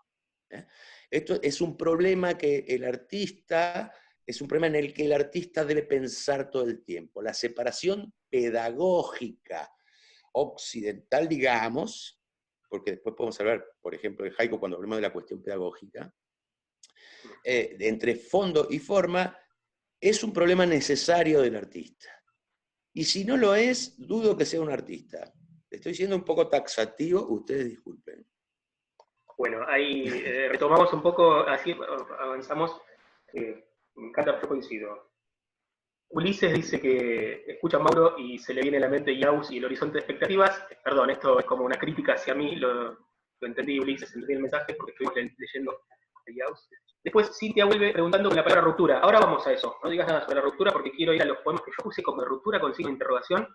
Esto es un problema que el artista, es un problema en el que el artista debe pensar todo el tiempo. La separación pedagógica occidental, digamos, porque después podemos hablar, por ejemplo, de haiku cuando hablemos de la cuestión pedagógica, entre fondo y forma, es un problema necesario del artista. Y si no lo es, dudo que sea un artista. Estoy siendo un poco taxativo, ustedes disculpen. Bueno, ahí retomamos un poco, así avanzamos. Me encanta, yo coincido. Ulises dice que escucha a Mauro y se le viene a la mente Yaus y el horizonte de expectativas. Perdón, esto es como una crítica hacia mí, lo entendí, Ulises, entendí el mensaje porque estuvimos leyendo a Yaus. Después Cintia vuelve preguntando con la palabra ruptura. Ahora vamos a eso, no digas nada sobre la ruptura porque quiero ir a los poemas que yo puse como ruptura con signo de interrogación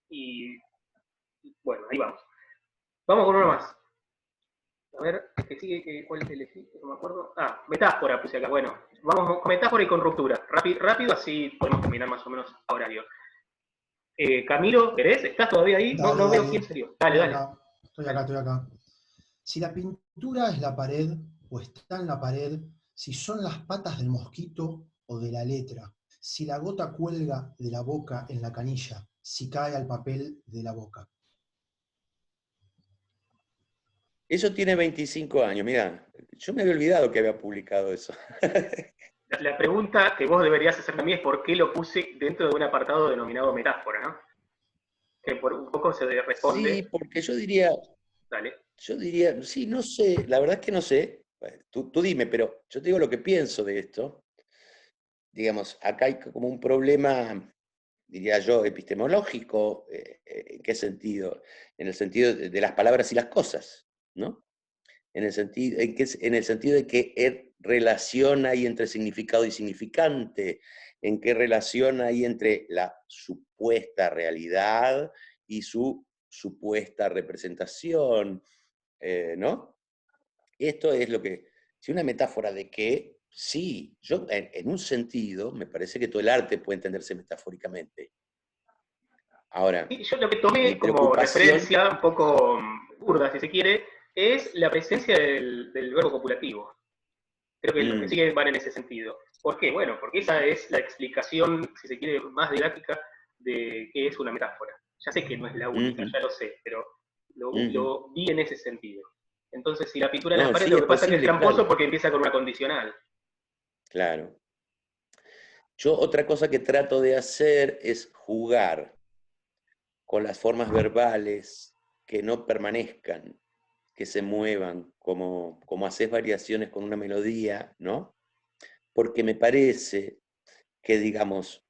y bueno, ahí vamos. Vamos con uno más. A ver, ¿qué sigue? ¿Cuál elegí? No me acuerdo. Ah, metáfora puse acá. Bueno, vamos con metáfora y con ruptura. Rápido, así podemos terminar más o menos a horario. Camilo, ¿querés? ¿Estás todavía ahí? Dale, No veo dale. quién salió. Dale. Estoy acá. Si la pintura es la pared o está en la pared, si son las patas del mosquito o de la letra, si la gota cuelga de la boca en la canilla, si cae al papel de la boca. Eso tiene 25 años, mira, yo me había olvidado que había publicado eso. La pregunta que vos deberías hacerme a mí es por qué lo puse dentro de un apartado denominado metáfora, ¿no? Que por un poco se responde. Sí, porque Dale. yo diría, sí, no sé, la verdad es que no sé, bueno, tú dime, pero yo te digo lo que pienso de esto. Digamos, acá hay como un problema, diría yo, epistemológico. ¿En qué sentido? En el sentido de las palabras y las cosas, ¿no? En el sentido de qué relación hay entre significado y significante, en qué relación hay entre la supuesta realidad y su supuesta representación, ¿no? Esto es lo que, si una metáfora de qué, sí, yo en un sentido me parece que todo el arte puede entenderse metafóricamente. Ahora, Y yo lo que mi tomé como preocupación, referencia, un poco burda si se quiere, es la presencia del verbo copulativo. Creo que los que siguen van en ese sentido. ¿Por qué? Bueno, porque esa es la explicación, si se quiere, más didáctica de qué es una metáfora. Ya sé que no es la única, ujú, ya lo sé, pero ujú. lo vi en ese sentido. Entonces, si la pintura en la No, pared, sí, lo es que pasa es que es posible, tramposo claro, porque empieza con una condicional. claro. Yo otra cosa que trato de hacer es jugar con las formas verbales que no permanezcan, que se muevan, como haces variaciones con una melodía, ¿no? Porque me parece que, digamos,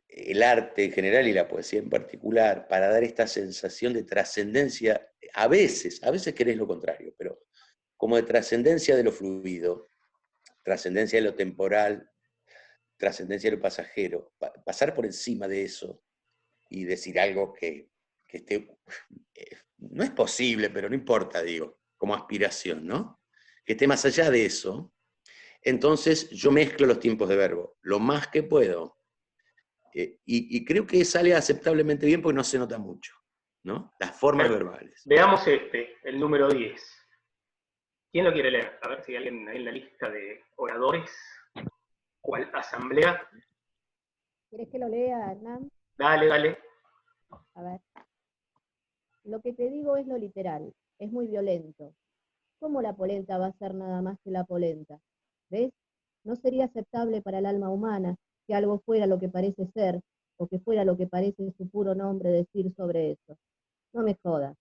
el arte en general y la poesía en particular, para dar esta sensación de trascendencia, a veces querés lo contrario, pero como de trascendencia de lo fluido, trascendencia de lo temporal, trascendencia de lo pasajero, pasar por encima de eso y decir algo que esté, no es posible, pero no importa, digo, como aspiración, ¿no? Que esté más allá de eso. Entonces yo mezclo los tiempos de verbo, lo más que puedo, y creo que sale aceptablemente bien porque no se nota mucho, ¿no? Las formas Bueno, verbales. veamos el número 10. ¿Quién lo quiere leer? A ver si hay alguien ahí en la lista de oradores. ¿Cuál asamblea? ¿Quieres que lo lea, Hernán? Dale, dale. A ver. Lo que te digo es lo literal, es muy violento. ¿Cómo la polenta va a ser nada más que la polenta? ¿Ves? No sería aceptable para el alma humana que algo fuera lo que parece ser, o que fuera lo que parece su puro nombre decir sobre eso. No me jodas.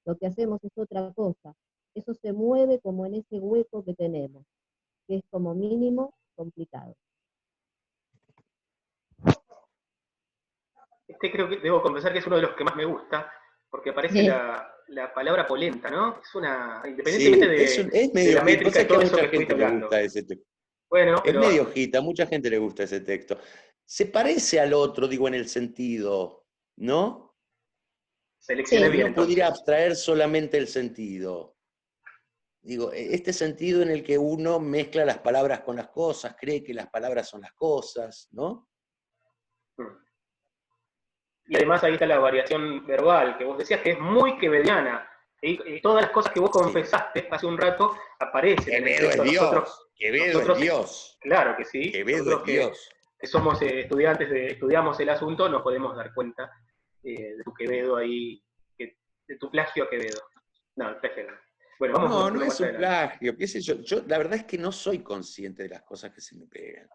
Lo que hacemos es otra cosa. Eso se mueve como en ese hueco que tenemos, que es como mínimo complicado. Este creo que debo confesar que es uno de los que más me gusta, porque aparece la palabra polenta, ¿no? Es una, independientemente Sí, es de medio la hit. Vos métrica y sabés que a todo eso mucha que gente estuviste le hablando. gusta ese texto. Bueno, Es pero medio hit, a mucha gente le gusta ese texto. Se parece al otro, digo, en el sentido, ¿no? seleccioné Sí, bien Uno podría entonces. abstraer solamente el sentido. Digo, este sentido en el que uno mezcla las palabras con las cosas, cree que las palabras son las cosas, ¿no? Y además ahí está la variación verbal, que vos decías que es muy quevediana. Y todas las cosas que vos Sí. confesaste hace un rato aparecen en el Quevedo es texto. Dios, Quevedo es Nosotros, Dios, claro que sí, Quevedo nosotros es Dios. que somos estudiantes, estudiamos el asunto, nos podemos dar cuenta de tu Quevedo ahí, de tu plagio a Quevedo. No, el plagio no. Bueno, vamos a No, no verlo es más un adelante. plagio, qué sé yo. Yo la verdad es que no soy consciente de las cosas que se me pegan.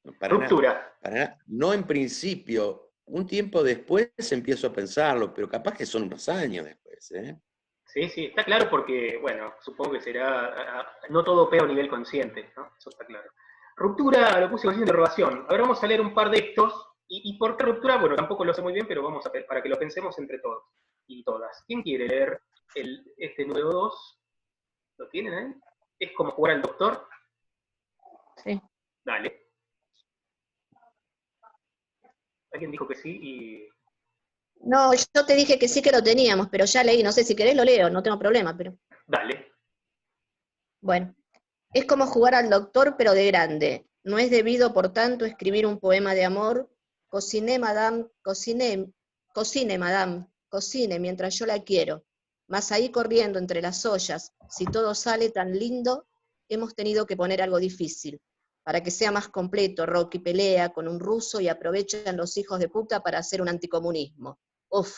No, para nada, Ruptura. para nada. No en principio. Un tiempo después empiezo a pensarlo, pero capaz que son unos años después, ¿eh? Sí, sí, está claro porque, bueno, supongo que será, no todo opera a nivel consciente, ¿no? Eso está claro. Ruptura, lo puse con signo de interrogación. Ahora vamos a leer un par de estos, y por qué ruptura, bueno, tampoco lo sé muy bien, pero vamos a ver, para que lo pensemos entre todos y todas. ¿Quién quiere leer este número 2? ¿Lo tienen ahí? ¿Es como jugar al doctor? sí. Dale. Alguien dijo que sí y... No, yo te dije que sí que lo teníamos, pero ya leí, no sé si querés lo leo, no tengo problema, pero Dale. bueno. Es como jugar al doctor, pero de grande. No es debido, por tanto, escribir un poema de amor. Cociné, madame, cocine mientras yo la quiero. Mas ahí corriendo entre las ollas, si todo sale tan lindo, hemos tenido que poner algo difícil. Para que sea más completo, Rocky pelea con un ruso y aprovechan los hijos de puta para hacer un anticomunismo. Uf,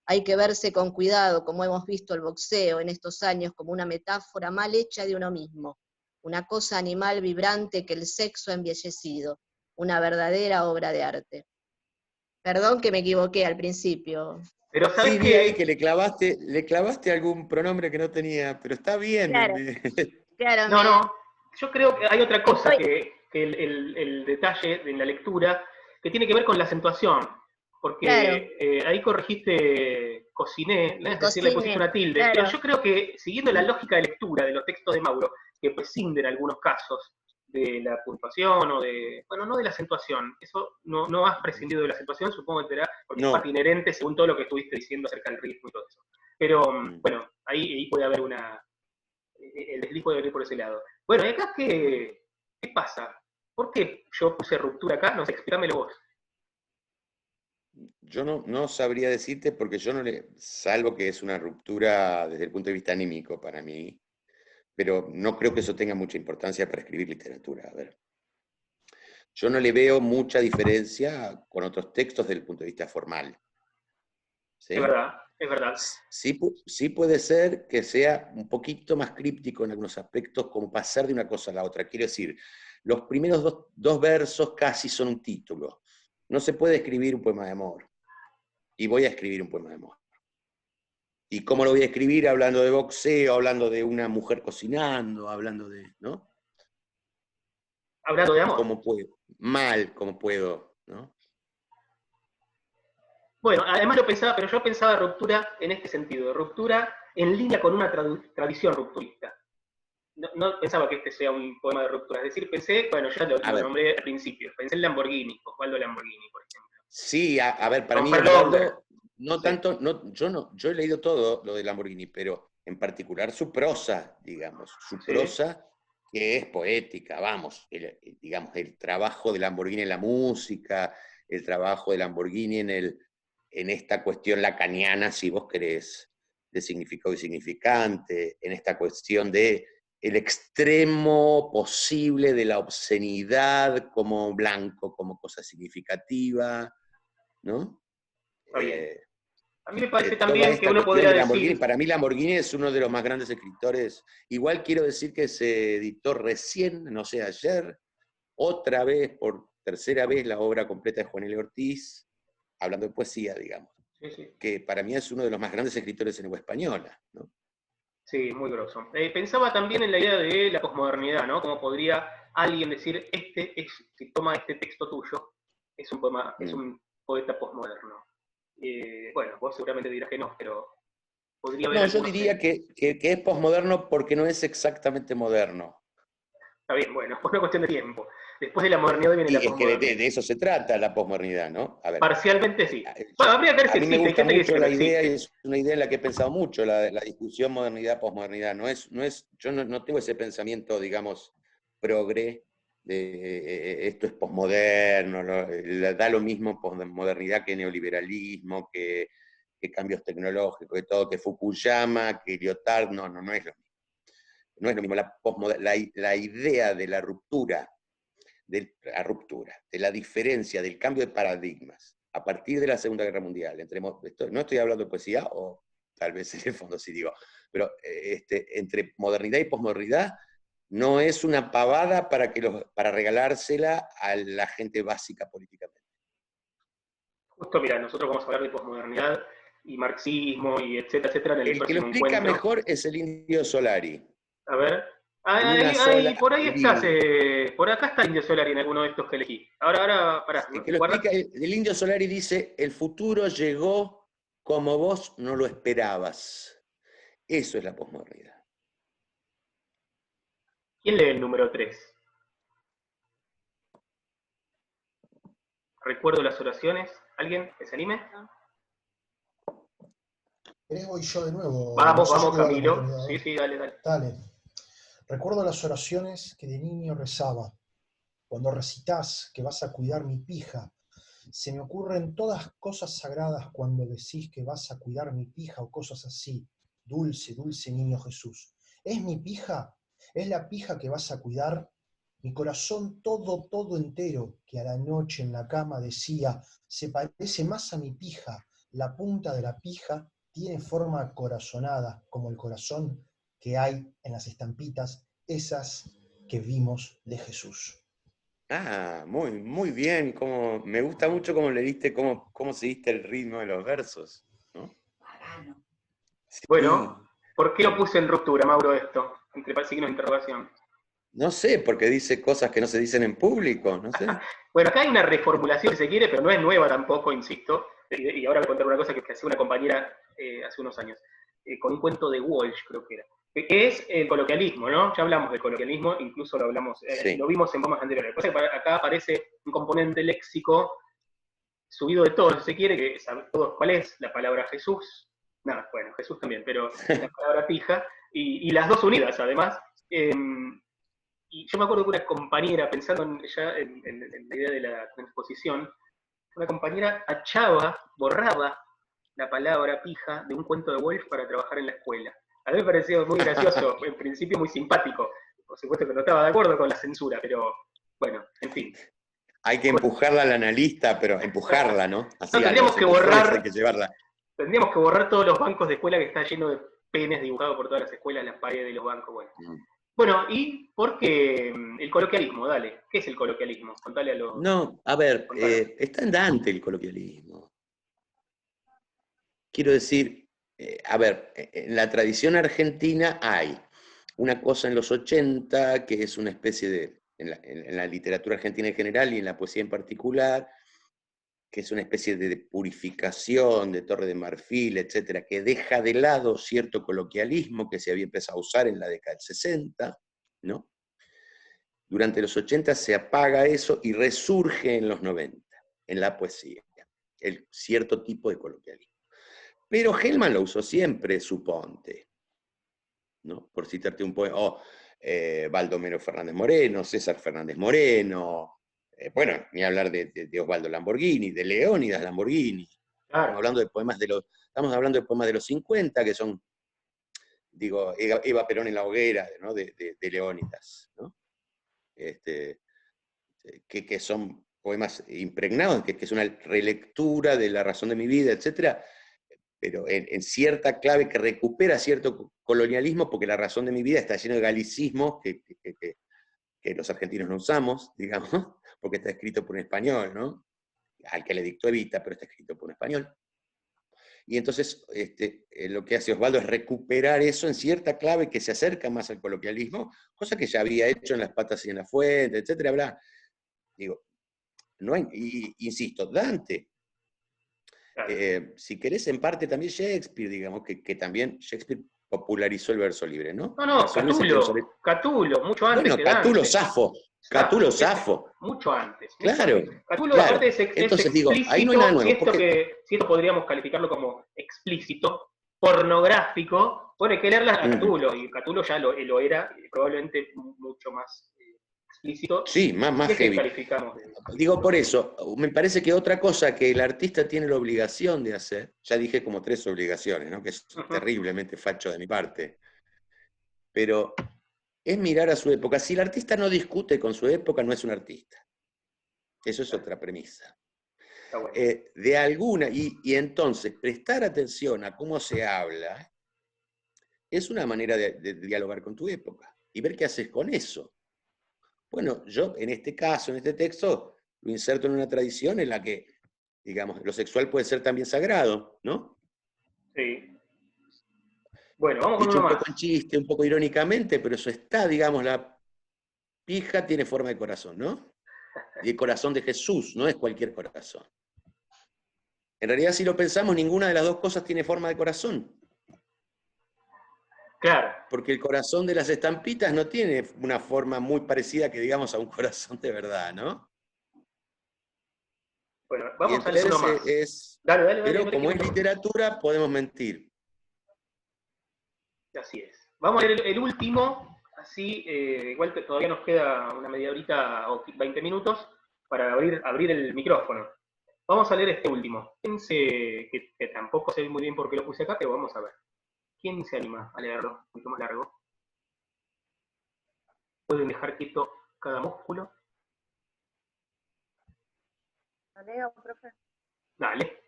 hay que verse con cuidado, como hemos visto el boxeo en estos años como una metáfora mal hecha de uno mismo, una cosa animal vibrante que el sexo ha embellecido, una verdadera obra de arte. Perdón que me equivoqué al principio. Pero Sí, ¿sabes vi ahí qué? que le clavaste algún pronombre que no tenía, pero está bien. Claro, claro, No, no, yo creo que hay otra cosa estoy, que el detalle de la lectura que tiene que ver con la acentuación, claro, porque ahí corregiste cociné, ¿no? el Es decir, le pusiste cocine, una tilde, pero claro, yo creo que siguiendo la lógica de lectura de los textos de Mauro, que prescinden algunos casos de la puntuación o de, bueno, no de la acentuación, eso no has prescindido de la acentuación, supongo que será porque es parte No. inherente según todo lo que estuviste diciendo acerca del ritmo y todo eso. Pero bueno, ahí puede haber el desliz puede venir por ese lado. Bueno, ¿y acá qué pasa? ¿Por qué yo puse ruptura acá? No sé, explícamelo vos. Yo no sabría decirte porque yo no le, salvo que es una ruptura desde el punto de vista anímico para mí, pero no creo que eso tenga mucha importancia para escribir literatura. A ver, yo no le veo mucha diferencia con otros textos desde el punto de vista formal. ¿Sí? Es verdad, es verdad. Sí puede ser que sea un poquito más críptico en algunos aspectos, como pasar de una cosa a la otra. Quiero decir, los primeros dos versos casi son un título. No se puede escribir un poema de amor. Y voy a escribir un poema de amor. ¿Y cómo lo voy a escribir? Hablando de boxeo, hablando de una mujer cocinando, hablando de, ¿no? Hablando de amor. ¿Cómo puedo? Mal, como puedo, ¿no? Bueno, además lo pensaba, pero yo pensaba ruptura en este sentido, ruptura en línea con una tradición rupturista. No pensaba que este sea un poema de ruptura, es decir, pensé, bueno, ya lo nombré al principio, pensé en Lamborghini, Osvaldo Lamborghini, por ejemplo. Sí, a ver, para mí Osvaldo, no tanto, yo he leído todo lo de Lamborghini, pero en particular su prosa, digamos, su prosa que es poética, vamos, digamos, el trabajo de Lamborghini en la música, el trabajo de Lamborghini en esta cuestión lacaniana, si vos querés, de significado y significante, en esta cuestión de el extremo posible de la obscenidad como blanco, como cosa significativa, ¿no? Está bien. A mí me parece también toda que esta uno cuestión podría de Lamborghini, decir... para mí Lamborghini es uno de los más grandes escritores. Igual quiero decir que se editó recién, no sé, ayer, otra vez, por tercera vez, la obra completa de Juan L. Ortiz, hablando de poesía, digamos, que para mí es uno de los más grandes escritores en lengua española, ¿no? Sí, muy grosso. Pensaba también en la idea de la posmodernidad, ¿no? Como podría alguien decir, si toma este texto tuyo, es un poema, es un poeta posmoderno. Bueno, vos seguramente dirás que no, pero podría haber No, yo algunos... diría que es posmoderno porque no es exactamente moderno. Está bien, bueno, es una cuestión de tiempo. Después de la modernidad viene la Y es que posmodernidad. de eso se trata la posmodernidad, ¿no? A ver, Parcialmente sí. Bueno, habría que ver si a mí me existe. Hay gusta gente que mucho dice que no la idea y existe. es una idea en la que he pensado mucho, la discusión modernidad-posmodernidad. Yo no tengo ese pensamiento, digamos, progre, de esto es posmoderno, da lo mismo posmodernidad que neoliberalismo, que cambios tecnológicos, que todo, que Fukuyama, que Lyotard, no es lo mismo. No es lo mismo la idea de la ruptura, de la diferencia, del cambio de paradigmas, a partir de la Segunda Guerra Mundial. No estoy hablando de poesía, o tal vez en el fondo sí digo, pero entre modernidad y posmodernidad no es una pavada para regalársela a la gente básica políticamente. Justo, mira, nosotros vamos a hablar de posmodernidad y marxismo y etcétera, etcétera en el El que lo próximo explica encuentro. mejor es el Indio Solari. A ver. En una sola Por ahí estás, línea. por acá está Indio Solari en alguno de estos que elegí. Ahora, pará, El que lo explica, el Indio Solari dice, el futuro llegó como vos no lo esperabas. Eso es la posmodernidad. ¿Quién lee el número 3? Recuerdo las oraciones. ¿Alguien que se anime? ¿Querés voy yo de nuevo? Vamos, No sé si vamos, te va a dar Camilo. oportunidad. Sí, dale. Dale. Recuerdo las oraciones que de niño rezaba. Cuando recitas que vas a cuidar mi pija, se me ocurren todas cosas sagradas cuando decís que vas a cuidar mi pija o cosas así. Dulce, dulce niño Jesús. ¿Es mi pija? ¿Es la pija que vas a cuidar? Mi corazón todo entero, que a la noche en la cama decía, se parece más a mi pija. La punta de la pija tiene forma corazonada, como el corazón que hay en las estampitas, esas que vimos de Jesús. Ah, muy bien. Me gusta mucho cómo leíste, cómo seguiste el ritmo de los versos, ¿no? Sí. Bueno, ¿por qué lo puse en ruptura, Mauro, esto? Entre signos de interrogación. No sé, porque dice cosas que no se dicen en público, no sé. Bueno, acá hay una reformulación, si se quiere, pero no es nueva tampoco, insisto. Y ahora voy a contar una cosa que hacía una compañera hace unos años, con un cuento de Walsh, creo que era, que es el coloquialismo, ¿no? Ya hablamos del coloquialismo, incluso lo hablamos, Sí. lo vimos en poemas anteriores. Lo que pasa es que acá aparece un componente léxico subido de todo, si se quiere, que sabe todos cuál es, la palabra Jesús, no, bueno, Jesús también, pero la palabra pija, y las dos unidas, además. Y yo me acuerdo que una compañera, pensando ya en la idea de la transposición, una compañera achaba, borraba la palabra pija de un cuento de Wolf para trabajar en la escuela. A mí me pareció muy gracioso, en principio muy simpático. Por supuesto que no estaba de acuerdo con la censura, pero bueno, en fin. Hay que empujarla al analista, pero empujarla, ¿no? Así No, a tendríamos los que empujones borrar, hay que llevarla. tendríamos que borrar todos los bancos de escuela que está lleno de penes dibujados por todas las escuelas, las paredes de los bancos. Bueno, ¿y por qué el coloquialismo? Dale, ¿qué es el coloquialismo? Contale a los... No, a ver, Contale. está en Dante el coloquialismo. Quiero decir, a ver, en la tradición argentina hay una cosa en los 80 que es una especie de, en la literatura argentina en general y en la poesía en particular, que es una especie de purificación de Torre de Marfil, etcétera, que deja de lado cierto coloquialismo que se había empezado a usar en la década del 60, ¿no? Durante los 80 se apaga eso y resurge en los 90, en la poesía, el cierto tipo de coloquialismo. Pero Gelman lo usó siempre, suponte, ¿no? Por citarte un poema, Baldomero Fernández Moreno, César Fernández Moreno, bueno, ni hablar de Osvaldo Lamborghini, de Leónidas Lamborghini. Claro. Estamos hablando de poemas de los 50, que son, digo, Eva Perón en la hoguera, ¿no? de Leónidas, ¿no? Que son poemas impregnados, que es una relectura de La razón de mi vida, etcétera, pero en cierta clave que recupera cierto colonialismo, porque La razón de mi vida está lleno de galicismos que los argentinos no usamos, digamos, porque está escrito por un español, ¿no? Al que le dictó Evita, pero está escrito por un español. Y entonces lo que hace Osvaldo es recuperar eso en cierta clave que se acerca más al coloquialismo, cosa que ya había hecho en Las patas y en la fuente, etcétera, bla. Digo, no hay, insisto, Dante, si querés, en parte también Shakespeare, digamos, que también Shakespeare popularizó el verso libre, ¿no? No, Verso libre Catulo, mucho antes bueno, que Catulo, Dante. Safo, Catulo, Safo. Mucho antes. Claro, Catulo, claro. aparte es Entonces explícito, digo, ahí no hay nada nuevo. si esto podríamos calificarlo como explícito, pornográfico, bueno, hay que leerla a Catulo, y Catulo ya lo era, probablemente mucho más explícito. Sí, más ¿Qué heavy. calificamos? Digo por eso, me parece que otra cosa que el artista tiene la obligación de hacer, ya dije como 3 obligaciones, ¿no? Que es terriblemente facho de mi parte, pero es mirar a su época. Si el artista no discute con su época, no es un artista. Eso es otra premisa. Bueno. De alguna, y entonces prestar atención a cómo se habla es una manera de dialogar con tu época y ver qué haces con eso. Bueno, yo en este caso, en este texto, lo inserto en una tradición en la que, digamos, lo sexual puede ser también sagrado, ¿no? Sí. Bueno, vamos con Dicho uno un más. poco en chiste, un poco irónicamente, pero eso está, digamos, la pija tiene forma de corazón, ¿no? Y el corazón de Jesús, no es cualquier corazón. En realidad, si lo pensamos, ninguna de las dos cosas tiene forma de corazón. Claro. Porque el corazón de las estampitas no tiene una forma muy parecida que digamos a un corazón de verdad, ¿no? Bueno, vamos a leer uno más. Dale, pero como es literatura, podemos mentir. Así es. Vamos a leer el último, así, igual todavía nos queda una media horita o 20 minutos para abrir el micrófono. Vamos a leer este último. Fíjense que tampoco sé muy bien por qué lo puse acá, pero vamos a ver. ¿Quién se anima a leerlo? Un poquito más largo. ¿Pueden dejar quieto cada músculo? ¿Lo leo, profe? Dale.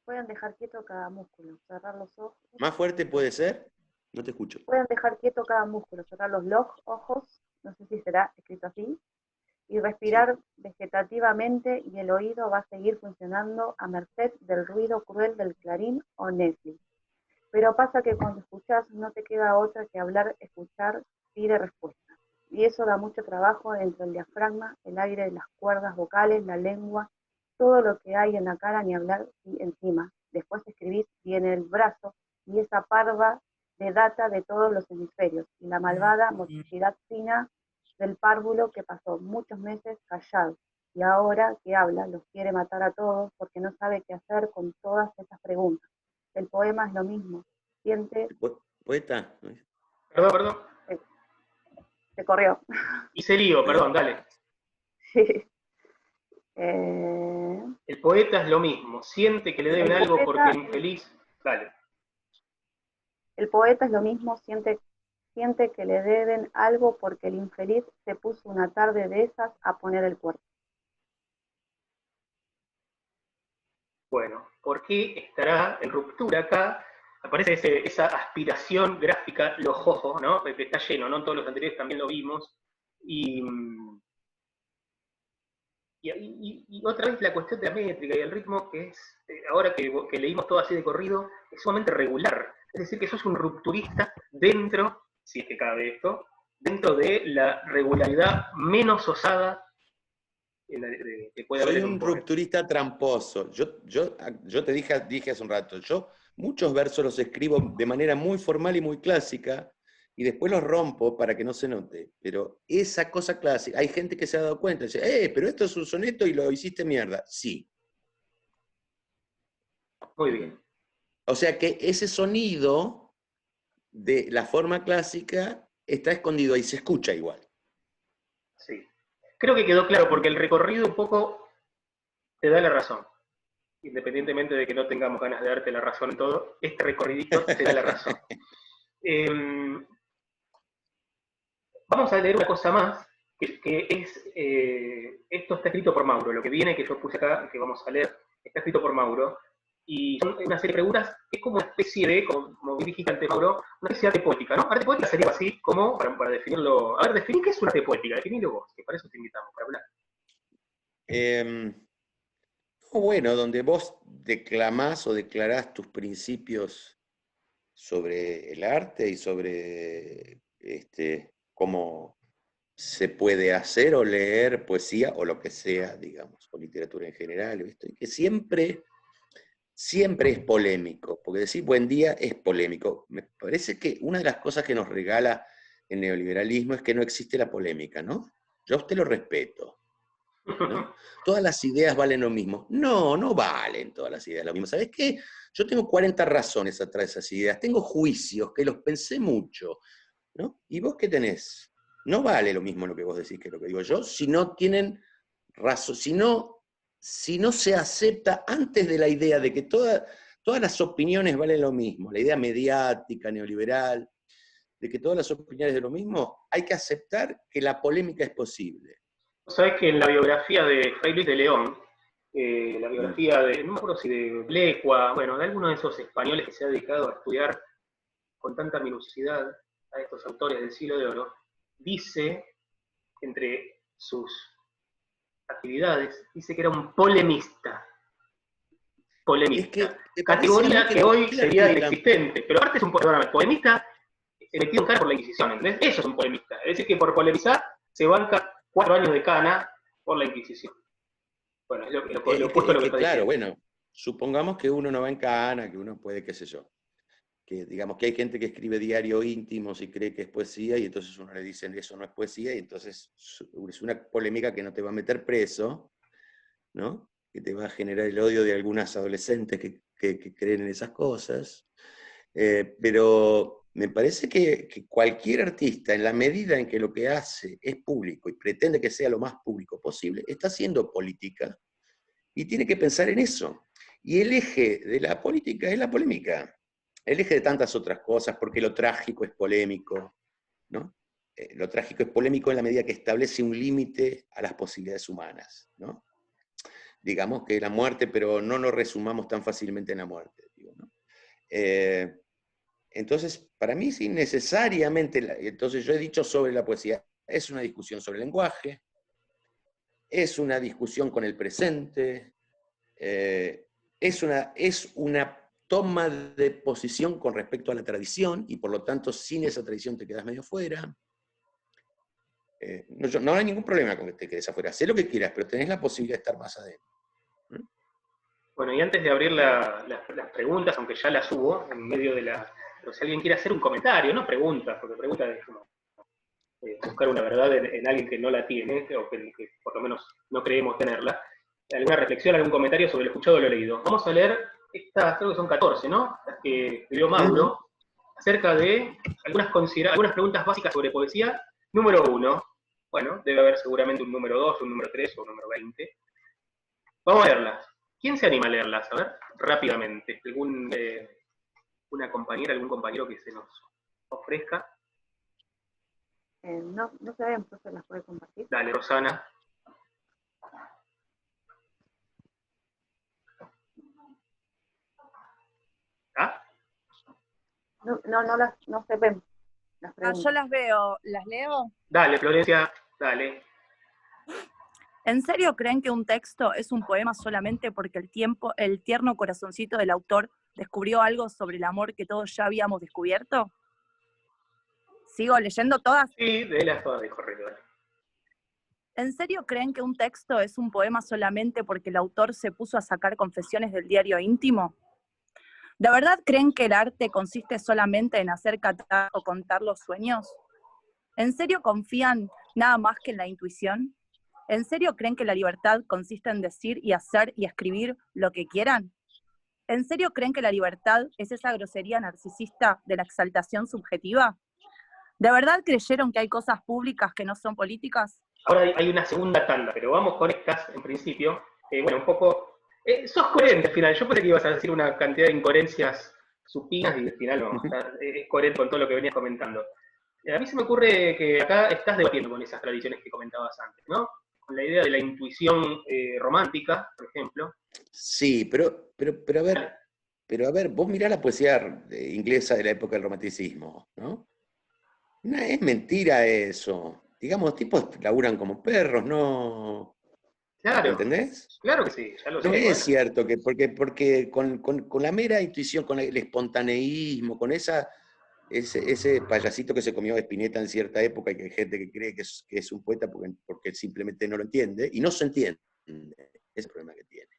Pueden dejar quieto cada músculo, cerrar los ojos. ¿Más fuerte puede ser? No te escucho. Pueden dejar quieto cada músculo, cerrar los ojos, no sé si será escrito así, y respirar vegetativamente, y el oído va a seguir funcionando a merced del ruido cruel del clarín o Netflix. Pero pasa que cuando escuchás no te queda otra que hablar, escuchar, pide respuesta. Y eso da mucho trabajo entre el diafragma, el aire, las cuerdas vocales, la lengua, todo lo que hay en la cara, ni hablar y encima. Después escribís y en el brazo, y esa parva de data de todos los hemisferios, y la malvada motricidad fina del párvulo que pasó muchos meses callado, y ahora que habla los quiere matar a todos porque no sabe qué hacer con todas esas preguntas. El poema es lo mismo, siente... ¿Poeta? Perdón. Se corrió. Hice lío, perdón, dale. Sí. El poeta es lo mismo, siente que le deben algo porque el infeliz... Dale. El poeta es lo mismo, siente que le deben algo porque el infeliz se puso una tarde de esas a poner el cuerpo. Bueno, ¿por qué estará en ruptura acá? Aparece esa aspiración gráfica, los ojos, ¿no? Que está lleno, ¿no? Todos los anteriores también lo vimos. Y otra vez la cuestión de la métrica y el ritmo, que es, ahora que leímos todo así de corrido, es sumamente regular. Es decir, que sos un rupturista dentro, si es que cabe esto, dentro de la regularidad menos osada que puede haber Soy en un un poema. rupturista tramposo. Yo te dije hace un rato, yo muchos versos los escribo de manera muy formal y muy clásica, y después los rompo para que no se note. Pero esa cosa clásica, hay gente que se ha dado cuenta, dice, pero esto es un soneto y lo hiciste mierda. Sí. Muy bien. O sea que ese sonido de la forma clásica está escondido ahí, se escucha igual. Sí. Creo que quedó claro, porque el recorrido un poco te da la razón. Independientemente de que no tengamos ganas de darte la razón en todo, este recorridito te da la razón. Vamos a leer una cosa más, que es, esto está escrito por Mauro, lo que viene que yo puse acá, que vamos a leer, está escrito por Mauro, y son una serie de preguntas, es como una especie de, como dijiste antes Mauro, una especie de arte poética, ¿no? Arte poética sería así, como, para definirlo, a ver, definí qué es un arte poética, definilo vos, que para eso te invitamos, para hablar. Bueno, donde vos declamás o declarás tus principios sobre el arte y sobre cómo se puede hacer o leer poesía o lo que sea, digamos, o literatura en general, ¿viste? Y que siempre es polémico, porque decir buen día es polémico. Me parece que una de las cosas que nos regala el neoliberalismo es que no existe la polémica, ¿no? Yo a usted lo respeto, ¿no? Todas las ideas valen lo mismo. No, no valen todas las ideas lo mismo. ¿Sabés qué? Yo tengo 40 razones atrás de esas ideas, tengo juicios que los pensé mucho, ¿no? ¿Y vos qué tenés? No vale lo mismo lo que vos decís que lo que digo yo, si no tienen razón, si no se acepta antes de la idea de que todas las opiniones valen lo mismo, la idea mediática, neoliberal, de que todas las opiniones de lo mismo, hay que aceptar que la polémica es posible. Sabés que en la biografía de Fray Luis de León, la biografía de, no me acuerdo si de Blecua, bueno, de alguno de esos españoles que se ha dedicado a estudiar con tanta minuciosidad a estos autores del siglo de oro, dice, entre sus actividades, dice que era un polemista. Polemista. Es Categoría que hoy sería inexistente, pero aparte es un polemista metido en cara por la Inquisición, ¿entendés? Eso es un polemista. Es decir, que por polemizar se banca 4 años de cana por la Inquisición. Bueno, es lo opuesto a lo que está claro, diciendo. bueno, supongamos que uno no va en cana, que uno puede, qué sé yo, que digamos que hay gente que escribe diario íntimos y cree que es poesía, y entonces uno le dice eso no es poesía, y entonces es una polémica que no te va a meter preso, ¿no? Que te va a generar el odio de algunas adolescentes que creen en esas cosas. Pero me parece que cualquier artista, en la medida en que lo que hace es público y pretende que sea lo más público posible, está haciendo política y tiene que pensar en eso. Y el eje de la política es la polémica. El eje de tantas otras cosas, porque lo trágico es polémico, ¿no? Lo trágico es polémico en la medida que establece un límite a las posibilidades humanas, ¿no? Digamos que la muerte, pero no nos resumamos tan fácilmente en la muerte, digo, ¿no? Entonces, para mí, sí, necesariamente, entonces yo he dicho sobre la poesía, es una discusión sobre el lenguaje, es una discusión con el presente, es una toma de posición con respecto a la tradición, y por lo tanto, sin esa tradición te quedas medio fuera. No hay ningún problema con que te quedes afuera. Hacé lo que quieras, pero tenés la posibilidad de estar más adentro. Bueno, y antes de abrir las preguntas, aunque ya las hubo en medio de la... Pero si alguien quiere hacer un comentario, no preguntas, porque preguntas es como buscar una verdad en alguien que no la tiene, o que por lo menos no creemos tenerla. Alguna reflexión, algún comentario sobre lo escuchado o lo leído. Vamos a leer estas, creo que son 14, ¿no? Las que escribió Mauro, acerca de algunas preguntas básicas sobre poesía. Número 1, bueno, debe haber seguramente un número 2, un número 3 o un número 20. Vamos a leerlas. ¿Quién se anima a leerlas? A ver, rápidamente. Una compañera, algún compañero que se nos ofrezca. No se ven, entonces las puede compartir. Dale, Rosana. ¿Ah? No se ven las preguntas. Yo las veo, ¿las leo? Dale, Florencia, dale. ¿En serio creen que un texto es un poema solamente porque el tierno corazoncito del autor descubrió algo sobre el amor que todos ya habíamos descubierto? ¿Sigo leyendo todas? Sí, de las todas de corredor. ¿En serio creen que un texto es un poema solamente porque el autor se puso a sacar confesiones del diario íntimo? ¿De verdad creen que el arte consiste solamente en hacer catar o contar los sueños? ¿En serio confían nada más que en la intuición? ¿En serio creen que la libertad consiste en decir y hacer y escribir lo que quieran? ¿En serio creen que la libertad es esa grosería narcisista de la exaltación subjetiva? ¿De verdad creyeron que hay cosas públicas que no son políticas? Ahora hay una segunda tanda, pero vamos con estas en principio. Bueno, un poco... sos coherente al final. Yo pensé que ibas a decir una cantidad de incoherencias supinas y al final no. Es coherente con todo lo que venías comentando. A mí se me ocurre que acá estás debatiendo con esas tradiciones que comentabas antes, ¿no? Con la idea de la intuición romántica, por ejemplo. Sí, pero a ver, vos mirá la poesía inglesa de la época del romanticismo, ¿no? No, es mentira eso. Digamos, tipos laburan como perros, ¿no? Claro. ¿Entendés? Claro que sí, ya lo sé. No es Bueno. cierto que porque con la mera intuición, con el espontaneísmo, con ese payasito que se comió Spinetta en cierta época y que hay gente que cree que es un poeta porque simplemente no lo entiende, y no se entiende. Ese es el problema que tiene.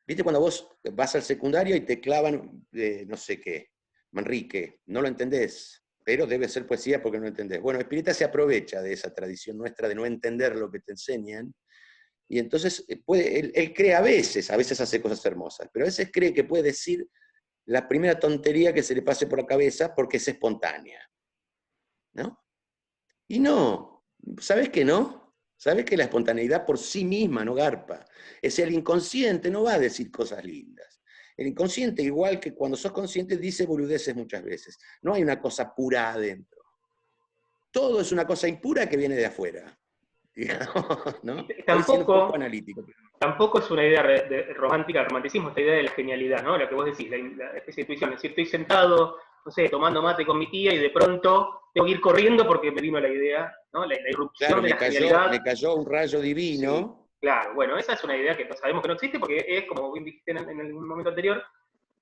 ¿Viste cuando vos vas al secundario y te clavan no sé qué, Manrique, no lo entendés, pero debe ser poesía porque no lo entendés? Bueno, Spinetta se aprovecha de esa tradición nuestra de no entender lo que te enseñan, y entonces él cree a veces hace cosas hermosas, pero a veces cree que puede decir la primera tontería que se le pase por la cabeza porque es espontánea, ¿no? Y no, ¿sabés que no? ¿Sabés que la espontaneidad por sí misma no garpa? Es el inconsciente, no va a decir cosas lindas. El inconsciente, igual que cuando sos consciente, dice boludeces muchas veces. No hay una cosa pura adentro. Todo es una cosa impura que viene de afuera. Digamos, ¿no? Estoy siendo un poco analítico. Tampoco es una idea romántica, romanticismo, esta idea de la genialidad, ¿no? Lo que vos decís, la especie de intuición. Es decir, estoy sentado, no sé, tomando mate con mi tía y de pronto tengo que ir corriendo porque me vino la idea, ¿no? La irrupción claro, de la genialidad. Me cayó un rayo divino. Sí, claro, bueno, esa es una idea que sabemos que no existe porque es, como bien dijiste en el momento anterior,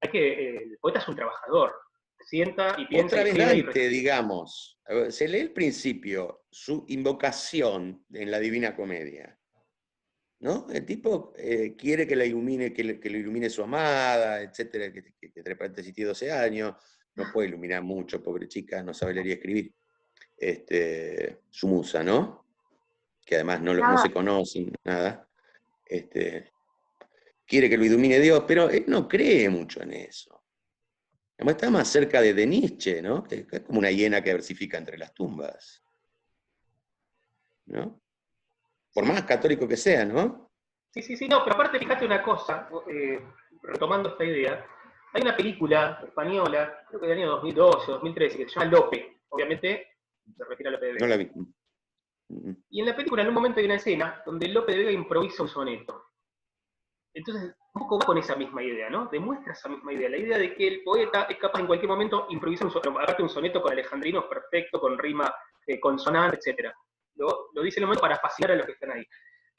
el poeta es un trabajador. Se sienta y piensa. Otra vez y Dante, digamos. Se lee el principio, su invocación en la Divina Comedia. ¿No? El tipo quiere que lo ilumine su amada, etcétera, que entre paréntesis tiene 12 años, no puede iluminar mucho, pobre chica, no sabe leer y escribir. Su musa, ¿no? Que además no se conocen, nada. Quiere que lo ilumine Dios, pero él no cree mucho en eso. Además está más cerca de Nietzsche, ¿no? Es como una hiena que versifica entre las tumbas. ¿No? Por más católico que sea, ¿no? Sí, no, pero aparte fíjate una cosa, retomando esta idea, hay una película española, creo que del año 2012 o 2013, que se llama Lope, obviamente se refiere a Lope de Vega. No la vi. Y en la película en un momento hay una escena donde Lope de Vega improvisa un soneto. Entonces, un poco va con esa misma idea, ¿no? Demuestra esa misma idea, la idea de que el poeta es capaz en cualquier momento de improvisar un soneto con alejandrinos perfecto, con rima consonante, etc. Lo dice en el momento para fascinar a los que están ahí.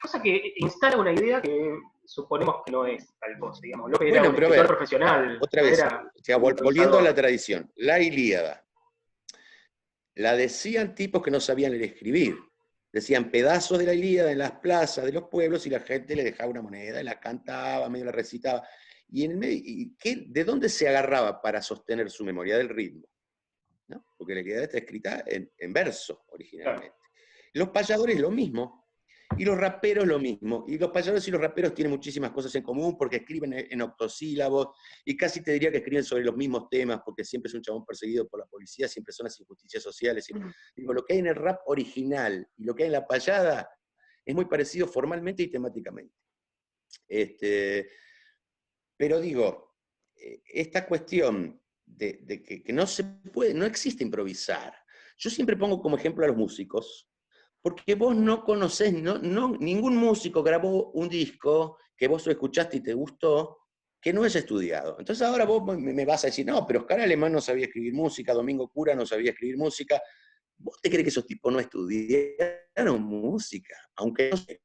Cosa que instala una idea que suponemos que no es tal cosa, digamos. Lope era un escritor profesional. Otra vez, volviendo a la tradición, la Ilíada. La decían tipos que no sabían leer y escribir. Decían pedazos de la Ilíada en las plazas de los pueblos y la gente le dejaba una moneda y la cantaba, medio la recitaba. ¿De dónde se agarraba para sostener su memoria? Del ritmo, ¿no? Porque la Ilíada está escrita en verso originalmente. Claro. Los payadores lo mismo, y los raperos lo mismo. Y los payadores y los raperos tienen muchísimas cosas en común porque escriben en octosílabos, y casi te diría que escriben sobre los mismos temas, porque siempre es un chabón perseguido por la policía, siempre son las injusticias sociales. Digo, lo que hay en el rap original y lo que hay en la payada es muy parecido formalmente y temáticamente. Pero digo, esta cuestión de que no se puede, no existe improvisar. Yo siempre pongo como ejemplo a los músicos, porque vos no conocés, ningún músico grabó un disco que vos lo escuchaste y te gustó, que no es estudiado. Entonces ahora vos me vas a decir, no, pero Oscar Alemán no sabía escribir música, Domingo Cura no sabía escribir música. ¿Vos te crees que esos tipos no estudiaron música? Aunque no sé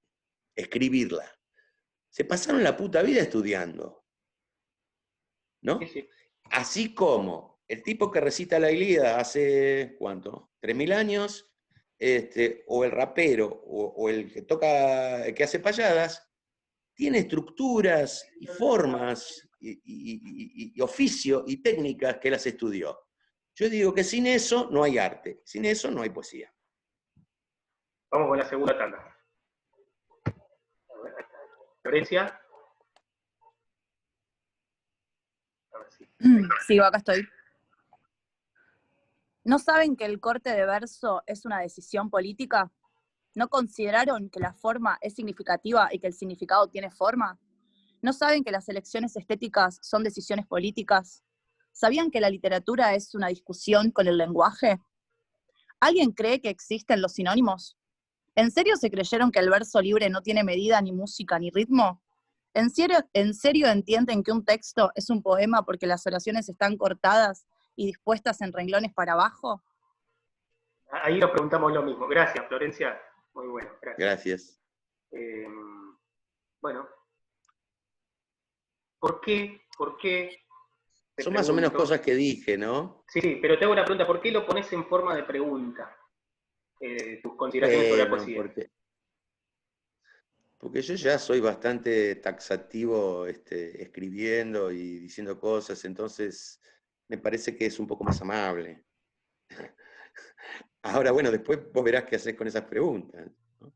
escribirla. Se pasaron la puta vida estudiando. ¿No? Sí, sí. Así como el tipo que recita la Ilíada hace, ¿cuánto? 3.000 años, o el rapero, o el que toca, que hace payadas, tiene estructuras y formas, y oficio y técnicas que las estudió. Yo digo que sin eso no hay arte, sin eso no hay poesía. Vamos con la segunda tanda. Florencia. A ver si. Sigo, acá estoy. ¿No saben que el corte de verso es una decisión política? ¿No consideraron que la forma es significativa y que el significado tiene forma? ¿No saben que las elecciones estéticas son decisiones políticas? ¿Sabían que la literatura es una discusión con el lenguaje? ¿Alguien cree que existen los sinónimos? ¿En serio se creyeron que el verso libre no tiene medida, ni música, ni ritmo? ¿En serio entienden que un texto es un poema porque las oraciones están cortadas y dispuestas en renglones para abajo? Ahí nos preguntamos lo mismo. Gracias, Florencia. Muy bueno, Gracias. Bueno. ¿Por qué? Son más o menos cosas que dije, ¿no? Sí, pero te hago una pregunta. ¿Por qué lo pones en forma de pregunta? Tus consideraciones sobre la poesía. Porque yo ya soy bastante taxativo escribiendo y diciendo cosas, entonces me parece que es un poco más amable. Ahora, bueno, después vos verás qué haces con esas preguntas.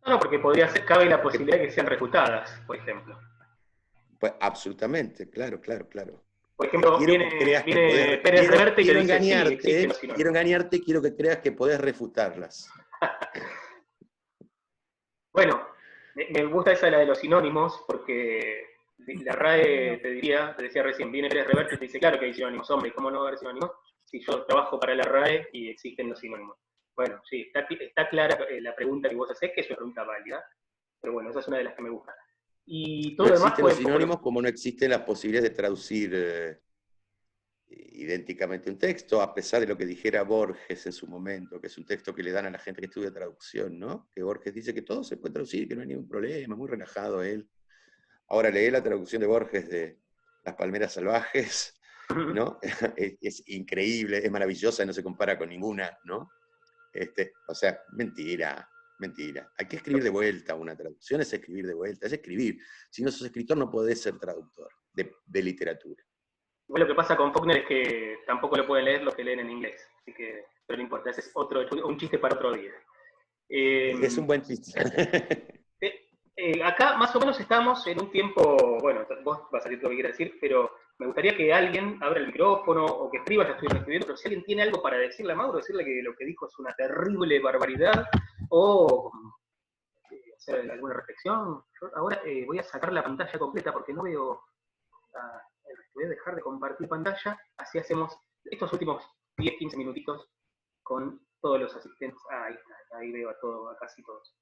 No, porque podría ser, cabe la posibilidad de que sean refutadas, por ejemplo. Pues absolutamente, claro. Por ejemplo, viene Pérez Reverte y te dice, sí, existen los sinónimos. Quiero engañarte y quiero que creas que podés refutarlas. Bueno, me gusta esa de la de los sinónimos, porque la RAE te decía recién, viene Pérez Reverte y te dice, claro que hay sinónimos, hombre, ¿cómo no va a haber sinónimos? Si yo trabajo para la RAE y existen los sinónimos. Bueno, sí, está clara la pregunta que vos hacés, que es una pregunta válida, pero bueno, esa es una de las que me gusta. Y todo no lo demás existen los sinónimos como no existen las posibilidades de traducir idénticamente un texto, a pesar de lo que dijera Borges en su momento, que es un texto que le dan a la gente que estudia traducción, ¿no? Que Borges dice que todo se puede traducir, que no hay ningún problema, muy relajado él. Ahora leí la traducción de Borges de Las palmeras salvajes, ¿no? Es increíble, es maravillosa y no se compara con ninguna, ¿no? O sea, mentira. Hay que escribir de vuelta. Una traducción es escribir de vuelta, es escribir. Si no sos escritor no podés ser traductor de literatura. Igual lo que pasa con Faulkner es que tampoco lo pueden leer los que leen en inglés, así que, pero no importa, ese es un chiste para otro día. Es un buen chiste. Acá más o menos estamos en un tiempo, bueno, vos vas a decir lo que quieras decir, pero me gustaría que alguien abra el micrófono o que escriba, ya estoy escribiendo, pero si alguien tiene algo para decirle a Mauro, decirle que lo que dijo es una terrible barbaridad, o hacer alguna reflexión. Yo ahora voy a sacar la pantalla completa porque no veo... voy a dejar de compartir pantalla, así hacemos estos últimos 10-15 minutitos con todos los asistentes. Ahí está, ahí veo a casi todos.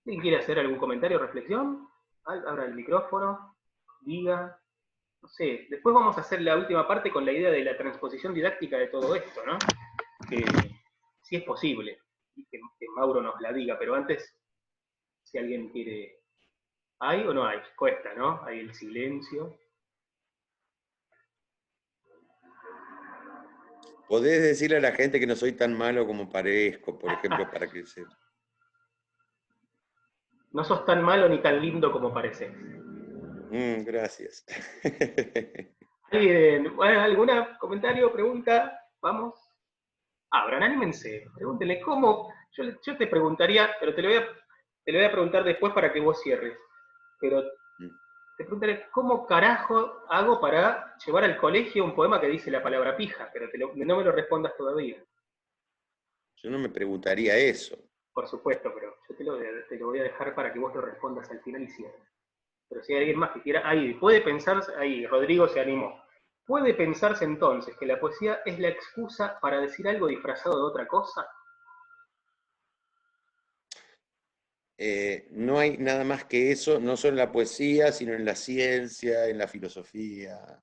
¿Alguien quiere hacer algún comentario o reflexión? Abra el micrófono, diga, no sé. Después vamos a hacer la última parte con la idea de la transposición didáctica de todo esto, ¿no? Que si es posible, y que Mauro nos la diga, pero antes, si alguien quiere... ¿Hay o no hay? Cuesta, ¿no? Hay el silencio. Podés decirle a la gente que no soy tan malo como parezco, por ejemplo, para que se... No sos tan malo ni tan lindo como pareces. Gracias. ¿Alguna comentario, pregunta? Vamos. Abran, anímense. Pregúntenle cómo. Yo te preguntaría, pero te lo voy a preguntar después para que vos cierres. Pero te preguntaré, ¿cómo carajo hago para llevar al colegio un poema que dice la palabra pija? Pero no me lo respondas todavía. Yo no me preguntaría eso. Por supuesto, pero yo te lo voy a dejar para que vos lo respondas al final y cierres. pero si hay alguien más que quiera, ahí, puede pensarse, ahí, Rodrigo se animó. ¿Puede pensarse entonces que la poesía es la excusa para decir algo disfrazado de otra cosa? No hay nada más que eso, no solo en la poesía, sino en la ciencia, en la filosofía.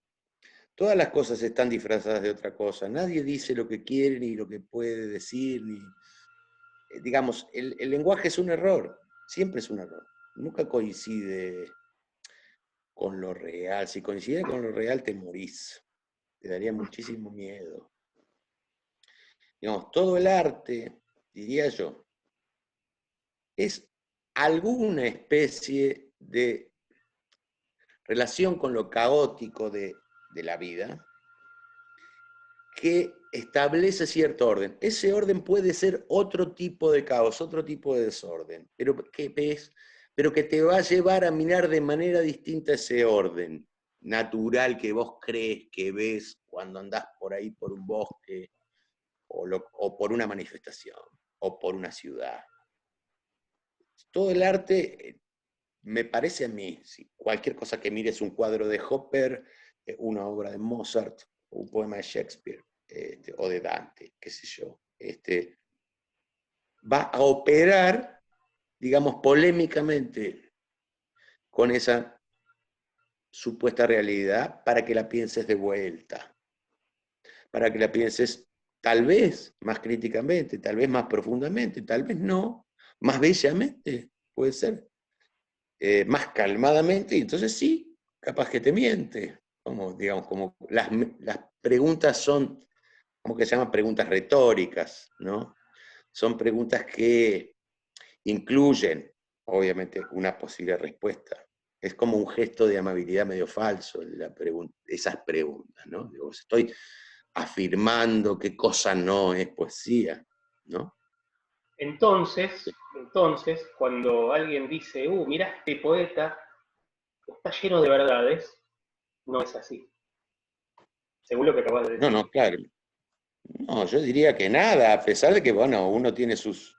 Todas las cosas están disfrazadas de otra cosa. Nadie dice lo que quiere, ni lo que puede decir, ni... digamos, el lenguaje es un error, siempre es un error. Nunca coincide con lo real. Si coincide con lo real, te morís. Te daría muchísimo miedo. Digamos, todo el arte, diría yo, es alguna especie de relación con lo caótico de la vida que establece cierto orden. Ese orden puede ser otro tipo de caos, otro tipo de desorden, pero que te va a llevar a mirar de manera distinta ese orden natural que vos crees que ves cuando andás por ahí por un bosque o por una manifestación o por una ciudad. Todo el arte, me parece a mí, si cualquier cosa que mires, un cuadro de Hopper, una obra de Mozart, un poema de Shakespeare, o de Dante, qué sé yo, va a operar, digamos, polémicamente con esa supuesta realidad para que la pienses de vuelta, para que la pienses tal vez más críticamente, tal vez más profundamente, tal vez no, más bellamente, puede ser, más calmadamente, y entonces sí, capaz que te miente. Como, digamos, como las preguntas son, como que se llaman preguntas retóricas, ¿no? Son preguntas que incluyen, obviamente, una posible respuesta. Es como un gesto de amabilidad medio falso esas preguntas, ¿no? Digo, estoy afirmando qué cosa no es poesía, ¿no? Entonces, cuando alguien dice, mirá este poeta, está lleno de verdades, no es así. Según lo que acabas de decir. No, claro. No, yo diría que nada, a pesar de que, bueno, uno tiene sus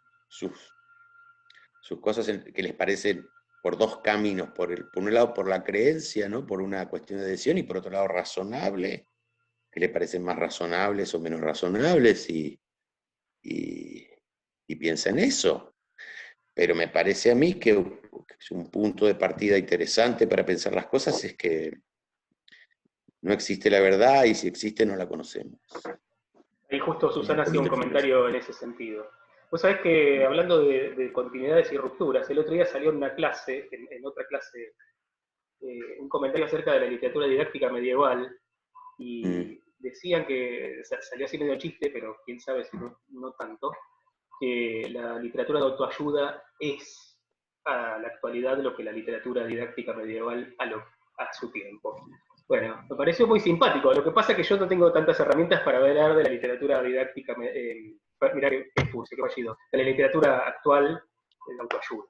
cosas que les parecen por dos caminos, por un lado por la creencia, ¿no? Por una cuestión de decisión, y por otro lado razonable, que le parecen más razonables o menos razonables, y piensa en eso. Pero me parece a mí que es un punto de partida interesante para pensar las cosas, es que no existe la verdad, y si existe no la conocemos. Ahí justo Susana hacía un comentario en ese sentido. Vos sabés que hablando de continuidades y rupturas, el otro día salió en una clase, en otra clase, un comentario acerca de la literatura didáctica medieval, y decían que, salió así medio chiste, pero quién sabe si no tanto, que la literatura de autoayuda es a la actualidad lo que la literatura didáctica medieval a su tiempo. Bueno, me pareció muy simpático. Lo que pasa es que yo no tengo tantas herramientas para hablar de la literatura didáctica, mirá qué furcio, qué fallido, de la literatura actual de la autoayuda.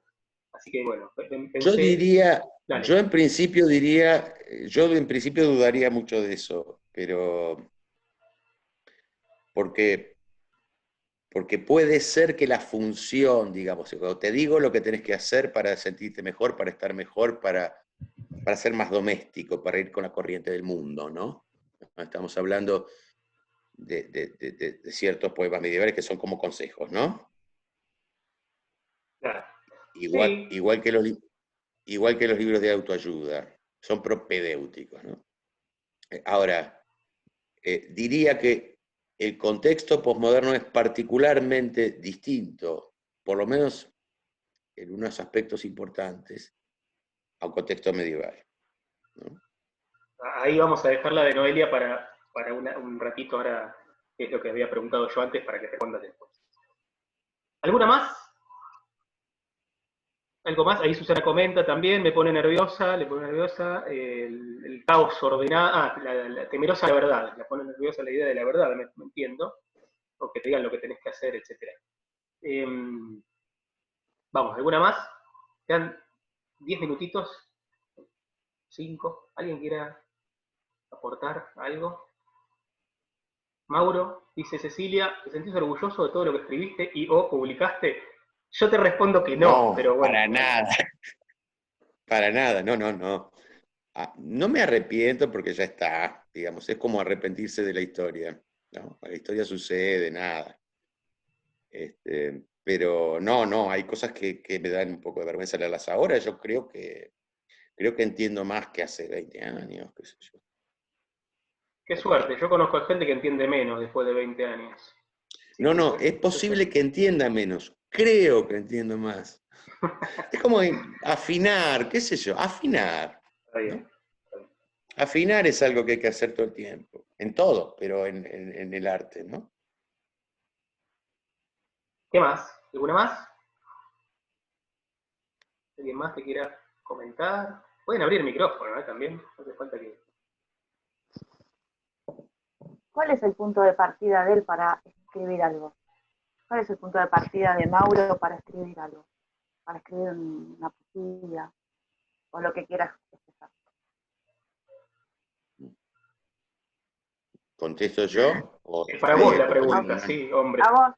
Así que bueno, pensé... Yo en principio dudaría mucho de eso, pero porque puede ser que la función, digamos, cuando te digo lo que tenés que hacer para sentirte mejor, para estar mejor, para ser más doméstico, para ir con la corriente del mundo, ¿no? Estamos hablando de ciertos poemas medievales que son como consejos, ¿no? Claro. Igual que los libros de autoayuda, son propedéuticos, ¿no? Ahora, diría que el contexto posmoderno es particularmente distinto, por lo menos en unos aspectos importantes, a un contexto medieval, ¿no? Ahí vamos a dejarla de Noelia para un ratito ahora, que es lo que había preguntado yo antes, para que respondas después. ¿Alguna más? ¿Algo más? Ahí Susana comenta también, le pone nerviosa, el caos ordenado, la temerosa la verdad, le pone nerviosa la idea de la verdad, me entiendo, o que te digan lo que tenés que hacer, etc. Vamos, ¿alguna más? Quedan 10 minutitos, 5, ¿alguien quiera aportar algo? Mauro, dice Cecilia, ¿te sentís orgulloso de todo lo que escribiste y o publicaste? Yo te respondo que no, pero bueno. Para nada. Para nada, no, no, no. No me arrepiento porque ya está, digamos, es como arrepentirse de la historia, ¿no? La historia sucede, nada. Pero no, no, hay cosas que me dan un poco de vergüenza leerlas ahora. Yo creo que entiendo más que hace 20 años, qué sé yo. Qué suerte, yo conozco a gente que entiende menos después de 20 años. Así No, que, no, bueno, es posible que entienda menos. Creo que entiendo más. Es como afinar, qué sé yo, afinar. está bien. ¿No? Afinar es algo que hay que hacer todo el tiempo, en todo, pero en el arte, ¿no? ¿Qué más? ¿Alguna más? ¿Alguien más que quiera comentar? Pueden abrir el micrófono, ¿eh? También, no hace falta que... ¿Cuál es el punto de partida de él para escribir algo? ¿Cuál es el punto de partida de Mauro para escribir algo? Para escribir una poesía o lo que quieras expresar. ¿Contesto yo? Es para vos la Compañero pregunta, Hernán? sí, hombre. A vos.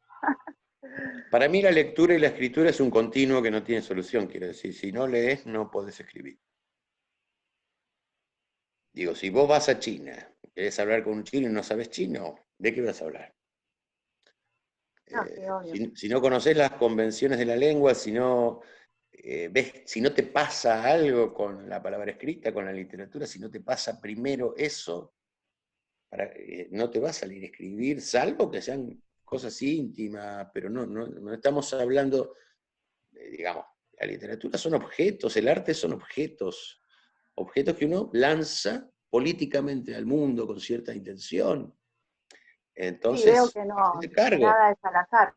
Para mí la lectura y la escritura es un continuo que no tiene solución, quiero decir, si no lees no podés escribir. Digo, si vos vas a China, querés hablar con un chino y no sabes chino, ¿de qué vas a hablar? No, sí, obvio. Si no conocés las convenciones de la lengua, si no si no te pasa algo con la palabra escrita, con la literatura, si no te pasa primero eso, no te va a salir a escribir, salvo que sean cosas íntimas, pero no estamos hablando, digamos, la literatura son objetos, el arte son objetos que uno lanza políticamente al mundo con cierta intención. Sí, veo Entonces, que no, hacete cargo. nada es al azar.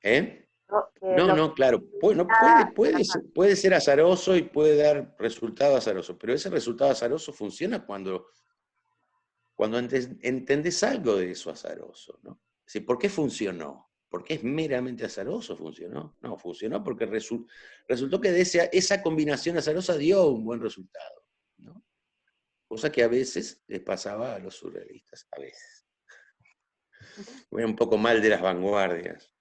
¿Eh? Que No, claro, nada es al azar. puede ser azaroso y puede dar resultado azaroso, pero ese resultado azaroso funciona cuando entendés algo de eso azaroso, ¿no? Es decir, ¿por qué funcionó? ¿Por qué es meramente azaroso funcionó? No, funcionó porque resultó que esa combinación azarosa dio un buen resultado, ¿no? Cosa que a veces les pasaba a los surrealistas, a veces. Voy un poco mal de las vanguardias.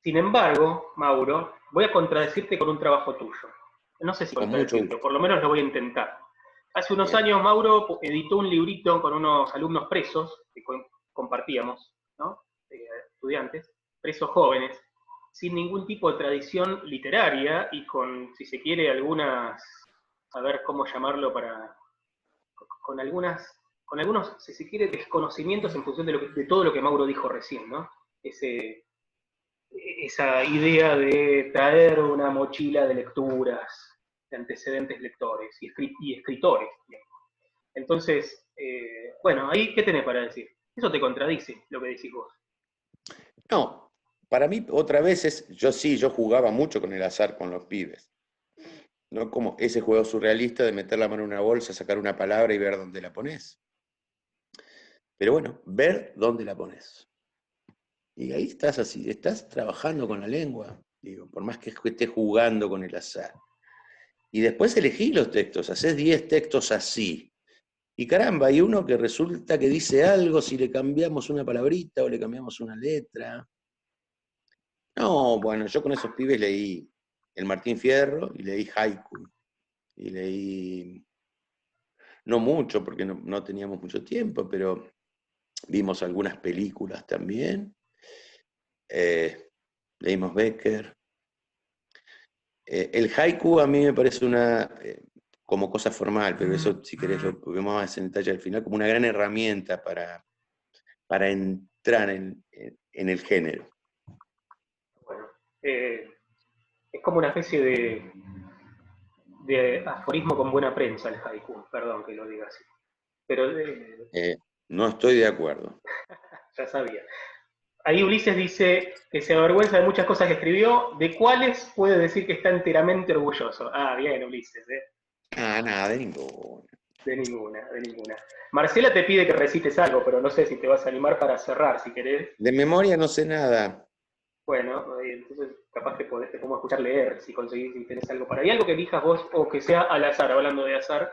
Sin embargo, Mauro, voy a contradecirte con un trabajo tuyo. No sé si Con mucho contradecirte, gusto. por lo menos lo voy a intentar. Hace unos Bien. años Mauro editó un librito con unos alumnos presos que compartíamos, ¿no? Estudiantes, presos jóvenes, sin ningún tipo de tradición literaria y con, si se quiere, algunas, a ver cómo llamarlo con algunos, si se quiere, desconocimientos en función de todo lo que Mauro dijo recién, ¿no? Esa idea de traer una mochila de lecturas, de antecedentes lectores y escritores. Entonces, bueno, ahí, ¿qué tenés para decir? Eso te contradice lo que decís vos. No, para mí otra vez yo jugaba mucho con el azar con los pibes. ¿No? Como ese juego surrealista de meter la mano en una bolsa, sacar una palabra y ver dónde la pones. Pero bueno, ver dónde la pones. Y ahí estás así, estás trabajando con la lengua, digo, por más que estés jugando con el azar. Y después elegís los textos, haces 10 textos así. Y caramba, hay uno que resulta que dice algo si le cambiamos una palabrita o le cambiamos una letra. No, bueno, yo con esos pibes leí el Martín Fierro y leí haiku. Y leí, no mucho porque no teníamos mucho tiempo, pero vimos algunas películas también. Leímos Becker. El haiku a mí me parece como cosa formal, pero eso si querés lo vemos más en detalle al final, como una gran herramienta para entrar en el género. Bueno, es como una especie de aforismo con buena prensa el haiku, perdón que lo diga así. Pero No estoy de acuerdo. ya sabía. Ahí Ulises dice que se avergüenza de muchas cosas que escribió, ¿de cuáles puede decir que está enteramente orgulloso? Ah, bien, Ulises, ¿eh? Nada, de ninguna. De ninguna, de ninguna. Marcela te pide que recites algo, pero no sé si te vas a animar para cerrar, si querés. De memoria no sé nada. Bueno, entonces capaz te podemos escuchar leer, si conseguís, si tenés algo para ahí, algo que elijas vos, o que sea al azar, hablando de azar,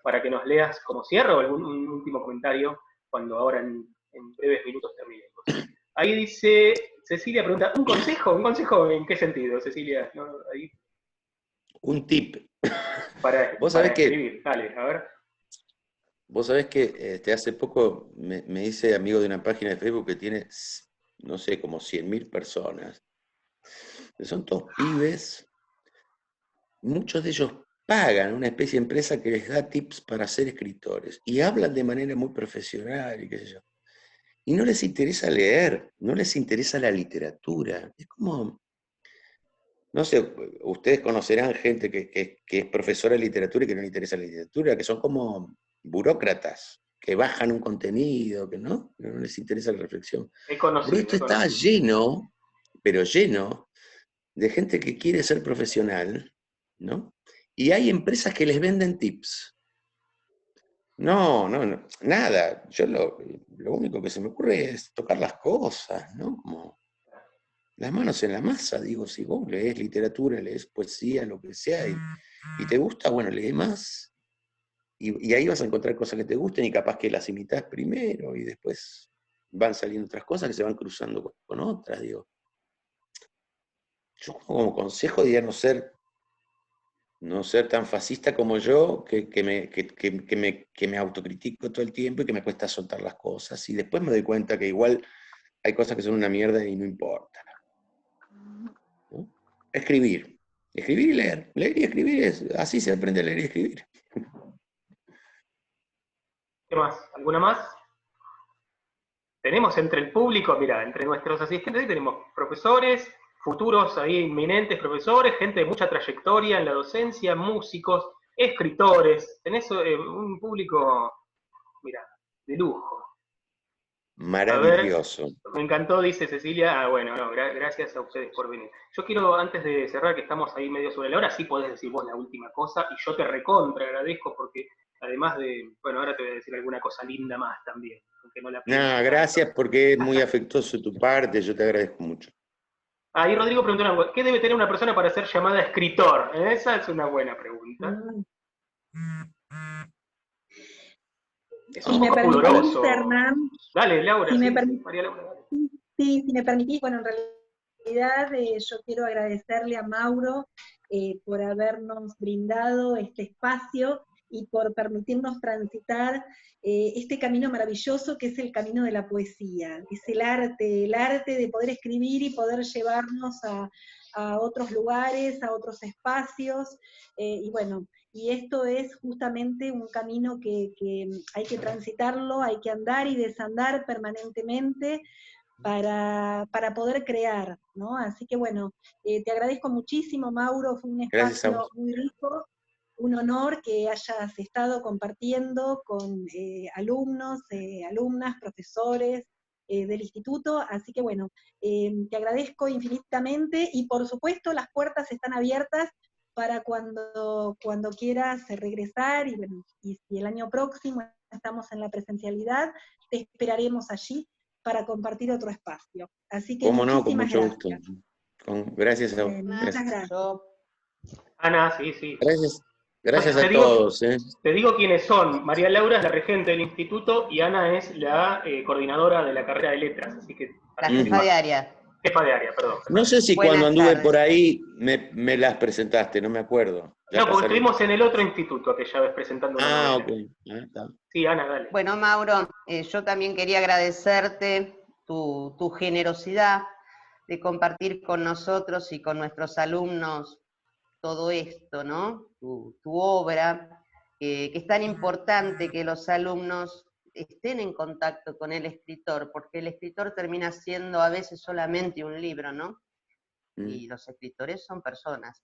para que nos leas como cierre o algún último comentario, cuando ahora en breves minutos terminemos. Ahí dice, Cecilia pregunta, ¿un consejo? ¿Un consejo en qué sentido, Cecilia? ¿No? Ahí. Un tip. Para Vos sabés que, escribir. Dale, a ver. vos sabés que hace poco me hice amigo de una página de Facebook que tiene, no sé, como 100.000 personas. Son todos pibes. Muchos de ellos pagan una especie de empresa que les da tips para ser escritores. Y hablan de manera muy profesional y qué sé yo. Y no les interesa leer, no les interesa la literatura. Es como, no sé, ustedes conocerán gente que es profesora de literatura y que no le interesa la literatura, que son como burócratas, que bajan un contenido, que no les interesa la reflexión. He Pero conocido, esto he está conocido. lleno, pero lleno, de gente que quiere ser profesional, ¿no? Y hay empresas que les venden tips. No, nada. Yo lo único que se me ocurre es tocar las cosas, ¿no? Como las manos en la masa, digo, si vos lees literatura, lees poesía, lo que sea, y te gusta, bueno, lee más, y ahí vas a encontrar cosas que te gusten, y capaz que las imitas primero, y después van saliendo otras cosas que se van cruzando con otras, digo. Yo como consejo diría no ser tan fascista como yo, que me autocritico todo el tiempo y que me cuesta soltar las cosas, y después me doy cuenta que igual hay cosas que son una mierda y no importa. ¿No? Escribir y leer. Leer y escribir, así se aprende a leer y escribir. ¿Qué más? ¿Alguna más? Tenemos entre el público, mira, entre nuestros asistentes ahí tenemos profesores, futuros ahí inminentes profesores, gente de mucha trayectoria en la docencia, músicos, escritores. Tenés un público, mira, de lujo. A ver, Maravilloso. me encantó, dice Cecilia. Ah, bueno, no, gracias a ustedes por venir. Yo quiero, antes de cerrar, que estamos ahí medio sobre la hora, sí podés decir vos la última cosa, y yo te recontra agradezco porque, además de, bueno, ahora te voy a decir alguna cosa linda más también, aunque no la pienso tanto. Gracias porque es muy afectuoso de tu parte, yo te agradezco mucho. Ahí Rodrigo preguntó, ¿qué debe tener una persona para ser llamada escritor? Esa es una buena pregunta. Es un poco pudoroso. Hernán, Dale, Laura, si sí, María Laura. Sí, si me permitís, bueno, en realidad yo quiero agradecerle a Mauro por habernos brindado este espacio y por permitirnos transitar este camino maravilloso que es el camino de la poesía. Es el arte de poder escribir y poder llevarnos a otros lugares, a otros espacios, y bueno, y esto es justamente un camino que hay que transitarlo, hay que andar y desandar permanentemente para poder crear, ¿no? Así que bueno, te agradezco muchísimo, Mauro, fue un espacio muy rico, un honor que hayas estado compartiendo con alumnos, alumnas, profesores del instituto, así que bueno, te agradezco infinitamente y por supuesto las puertas están abiertas para cuando quieras regresar, y bueno, y si el año próximo estamos en la presencialidad, te esperaremos allí para compartir otro espacio. Así que ¿Cómo no? Con muchísimas mucho gracias. gusto. Gracias a vos. Muchas gracias. Ana, sí. Gracias a todos. Te digo quiénes son. María Laura es la regente del instituto y Ana es la coordinadora de la carrera de letras. Así que, la jefa de área. Jefa de área, perdón. No sé si Buenas cuando anduve tardes. por ahí me las presentaste, no me acuerdo. Ya no, porque estuvimos en el otro instituto aquella vez presentando una novela. Ok. Está. Sí, Ana, dale. Bueno, Mauro, yo también quería agradecerte tu generosidad de compartir con nosotros y con nuestros alumnos todo esto, ¿no? Tu obra, que es tan importante que los alumnos estén en contacto con el escritor, porque el escritor termina siendo a veces solamente un libro, ¿no? Y los escritores son personas.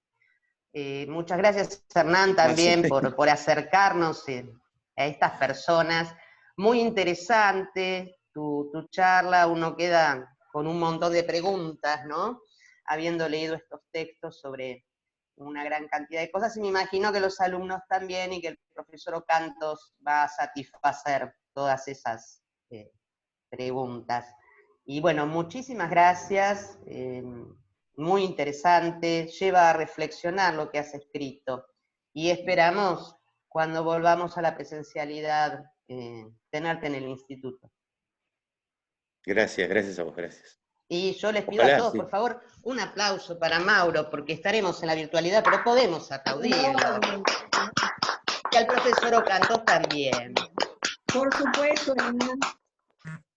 Muchas gracias, Hernán, también por acercarnos a estas personas. Muy interesante tu charla, uno queda con un montón de preguntas, ¿no? Habiendo leído estos textos sobre una gran cantidad de cosas, y me imagino que los alumnos también, y que el profesor Ocantos va a satisfacer todas esas preguntas. Y bueno, muchísimas gracias, muy interesante, lleva a reflexionar lo que has escrito, y esperamos, cuando volvamos a la presencialidad, tenerte en el instituto. Gracias a vos, gracias. Y yo les pido Ojalá, a todos, sí. por favor, un aplauso para Mauro, porque estaremos en la virtualidad, pero podemos aplaudirlo. Y al profesor Ocantos también. Por supuesto, Elena.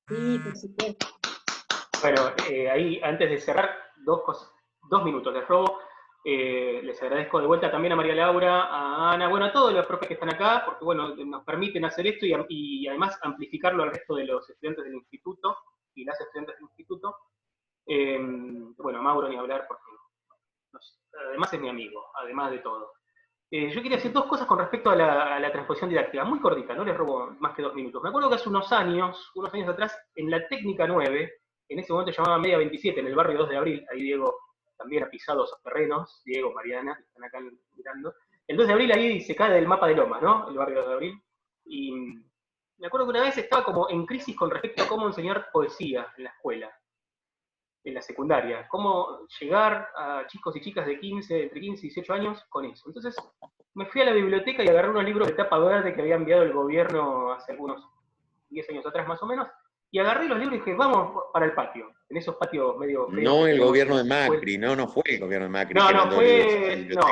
Sí, por supuesto. Bueno, ahí antes de cerrar, 2 minutos les robo. Les agradezco de vuelta también a María Laura, a Ana, bueno, a todos los profes que están acá, porque bueno, nos permiten hacer esto y además amplificarlo al resto de los estudiantes del instituto y las estudiantes del instituto. Bueno, a Mauro ni hablar, porque además es mi amigo, además de todo. Yo quería decir 2 cosas con respecto a la transposición didáctica, muy cortita, no les robo más que 2 minutos. Me acuerdo que hace unos años atrás, en la técnica 9, en ese momento se llamaba Media 27, en el barrio 2 de Abril, ahí Diego también ha pisado esos terrenos, Diego, Mariana, que están acá mirando. El 2 de Abril ahí se cae del mapa de Lomas, ¿no? El barrio 2 de Abril. Y me acuerdo que una vez estaba como en crisis con respecto a cómo enseñar poesía en la escuela, en la secundaria, cómo llegar a chicos y chicas de entre 15 y 18 años con eso. Entonces me fui a la biblioteca y agarré unos libros de tapa verde que había enviado el gobierno hace algunos 10 años atrás más o menos, y agarré los libros y dije, vamos para el patio, en esos patios medio feos. No el gobierno de Macri, no fue el gobierno de Macri. No,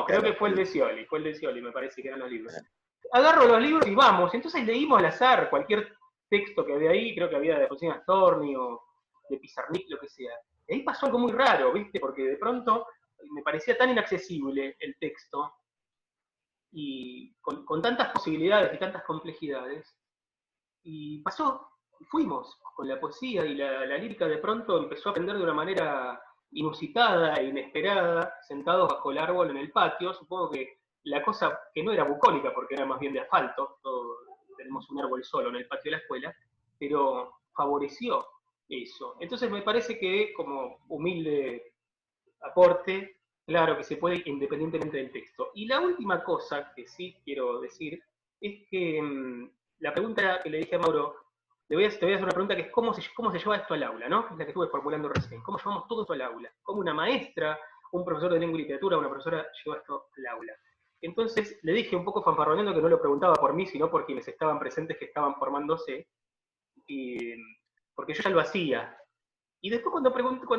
creo que fue el de Scioli, me parece que eran los libros. Agarro los libros y vamos, entonces leímos al azar cualquier texto que había ahí, creo que había de José Astorni o de Pizarnik, lo que sea. Y ahí pasó algo muy raro, ¿viste? Porque de pronto me parecía tan inaccesible el texto, y con tantas posibilidades y tantas complejidades, y pasó, fuimos con la poesía y la lírica de pronto empezó a aprender de una manera inusitada e inesperada, sentados bajo el árbol en el patio. Supongo que la cosa que no era bucólica, porque era más bien de asfalto, tenemos un árbol solo en el patio de la escuela, pero favoreció eso. Entonces me parece que, como humilde aporte, claro que se puede independientemente del texto. Y la última cosa que sí quiero decir es que la pregunta que le dije a Mauro, te voy a hacer una pregunta que es ¿cómo se lleva esto al aula? ¿No? Es la que estuve formulando recién. ¿Cómo llevamos todo esto al aula? ¿Cómo una maestra, un profesor de lengua y literatura, una profesora lleva esto al aula? Entonces le dije un poco fanfarroneando que no lo preguntaba por mí, sino por quienes estaban presentes que estaban formándose, porque yo ya lo hacía. Y después cuando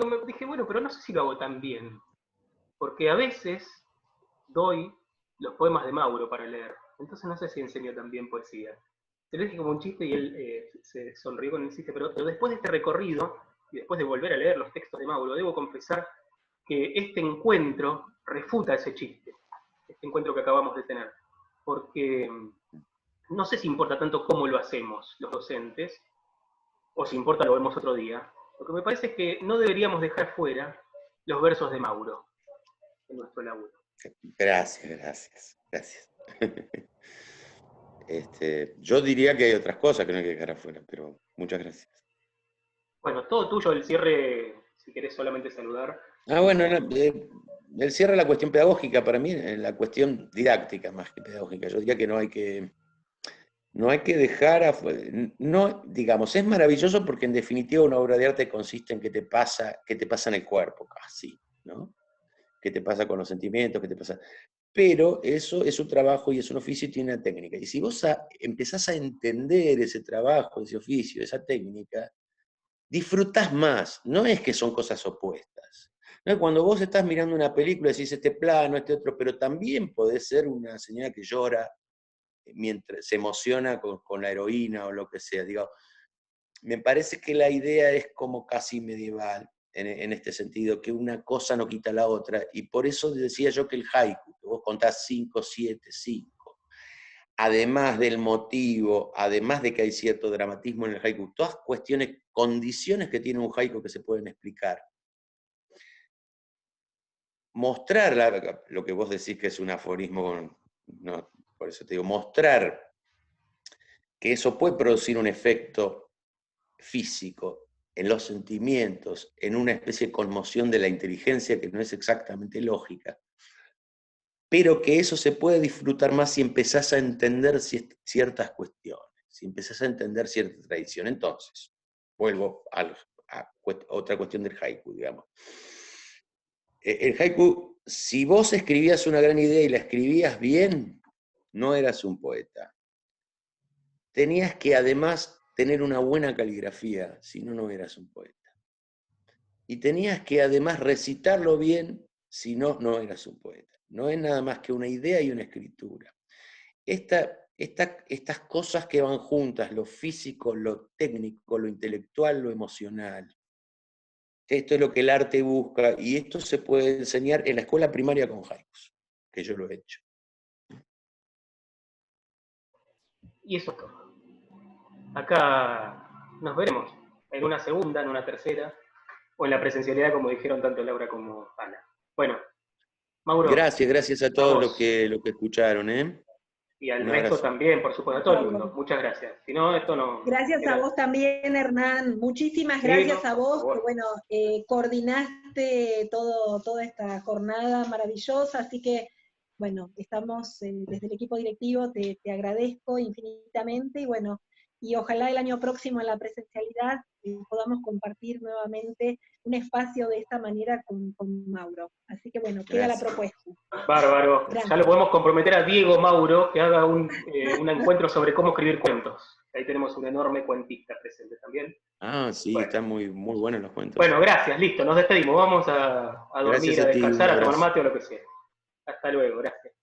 me dije, bueno, pero no sé si lo hago tan bien, porque a veces doy los poemas de Mauro para leer, entonces no sé si enseño también poesía. Se lo dije como un chiste y él se sonrió con el chiste, pero después de este recorrido, y después de volver a leer los textos de Mauro, debo confesar que este encuentro refuta ese chiste, este encuentro que acabamos de tener, porque no sé si importa tanto cómo lo hacemos los docentes, o si importa lo vemos otro día. Lo que me parece es que no deberíamos dejar fuera los versos de Mauro en nuestro laburo. Gracias. Yo diría que hay otras cosas que no hay que dejar afuera, pero muchas gracias. Bueno, todo tuyo, el cierre, si querés solamente saludar. Bueno, el cierre es la cuestión pedagógica, para mí es la cuestión didáctica más que pedagógica. Yo diría que no hay que dejar afuera, no, digamos, es maravilloso porque en definitiva una obra de arte consiste en qué te pasa en el cuerpo, casi, ¿no? Qué te pasa con los sentimientos, qué te pasa. Pero eso es un trabajo y es un oficio y tiene una técnica. Y si vos empezás a entender ese trabajo, ese oficio, esa técnica, disfrutás más. No es que son cosas opuestas. ¿No? Cuando vos estás mirando una película decís este plano, este otro, pero también podés ser una señora que llora mientras se emociona con la heroína o lo que sea. Digo, me parece que la idea es como casi medieval, en este sentido, que una cosa no quita la otra, y por eso decía yo que el haiku, que vos contás 5, 7, 5, además del motivo, además de que hay cierto dramatismo en el haiku, todas cuestiones, condiciones que tiene un haiku que se pueden explicar. Mostrar lo que vos decís que es un aforismo, no, por eso te digo, mostrar que eso puede producir un efecto físico, en los sentimientos, en una especie de conmoción de la inteligencia que no es exactamente lógica, pero que eso se puede disfrutar más si empezás a entender ciertas cuestiones, si empezás a entender cierta tradición. Entonces, vuelvo a otra cuestión del haiku, digamos. El haiku, si vos escribías una gran idea y la escribías bien, no eras un poeta. Tenías que además tener una buena caligrafía, si no, no eras un poeta. y tenías que además recitarlo bien, si no, no eras un poeta. No es nada más que una idea y una escritura. Estas cosas que van juntas, lo físico, lo técnico, lo intelectual, lo emocional. Esto es lo que el arte busca, y esto se puede enseñar en la escuela primaria con haikus, que yo lo he hecho. Y eso es todo. Acá nos veremos en una segunda, en una tercera, o en la presencialidad, como dijeron tanto Laura como Ana. Bueno, Mauro. Gracias a todos los que escucharon, ¿eh? Y al resto también, por supuesto, a todo el mundo. Muchas gracias. Si no, esto no... Gracias a vos también, Hernán. Muchísimas gracias a vos, que bueno, coordinaste toda esta jornada maravillosa, así que, bueno, estamos desde el equipo directivo, te agradezco infinitamente, y bueno, y ojalá el año próximo en la presencialidad podamos compartir nuevamente un espacio de esta manera con Mauro. Así que bueno, queda la propuesta. Bárbaro. Gracias. Ya lo podemos comprometer a Diego Mauro, que haga un encuentro sobre cómo escribir cuentos. Ahí tenemos un enorme cuentista presente también. Ah, sí, bueno. Están muy buenos los cuentos. Bueno, gracias, listo, nos despedimos. Vamos a dormir, a descansar, a tomar mate o lo que sea. Hasta luego, gracias.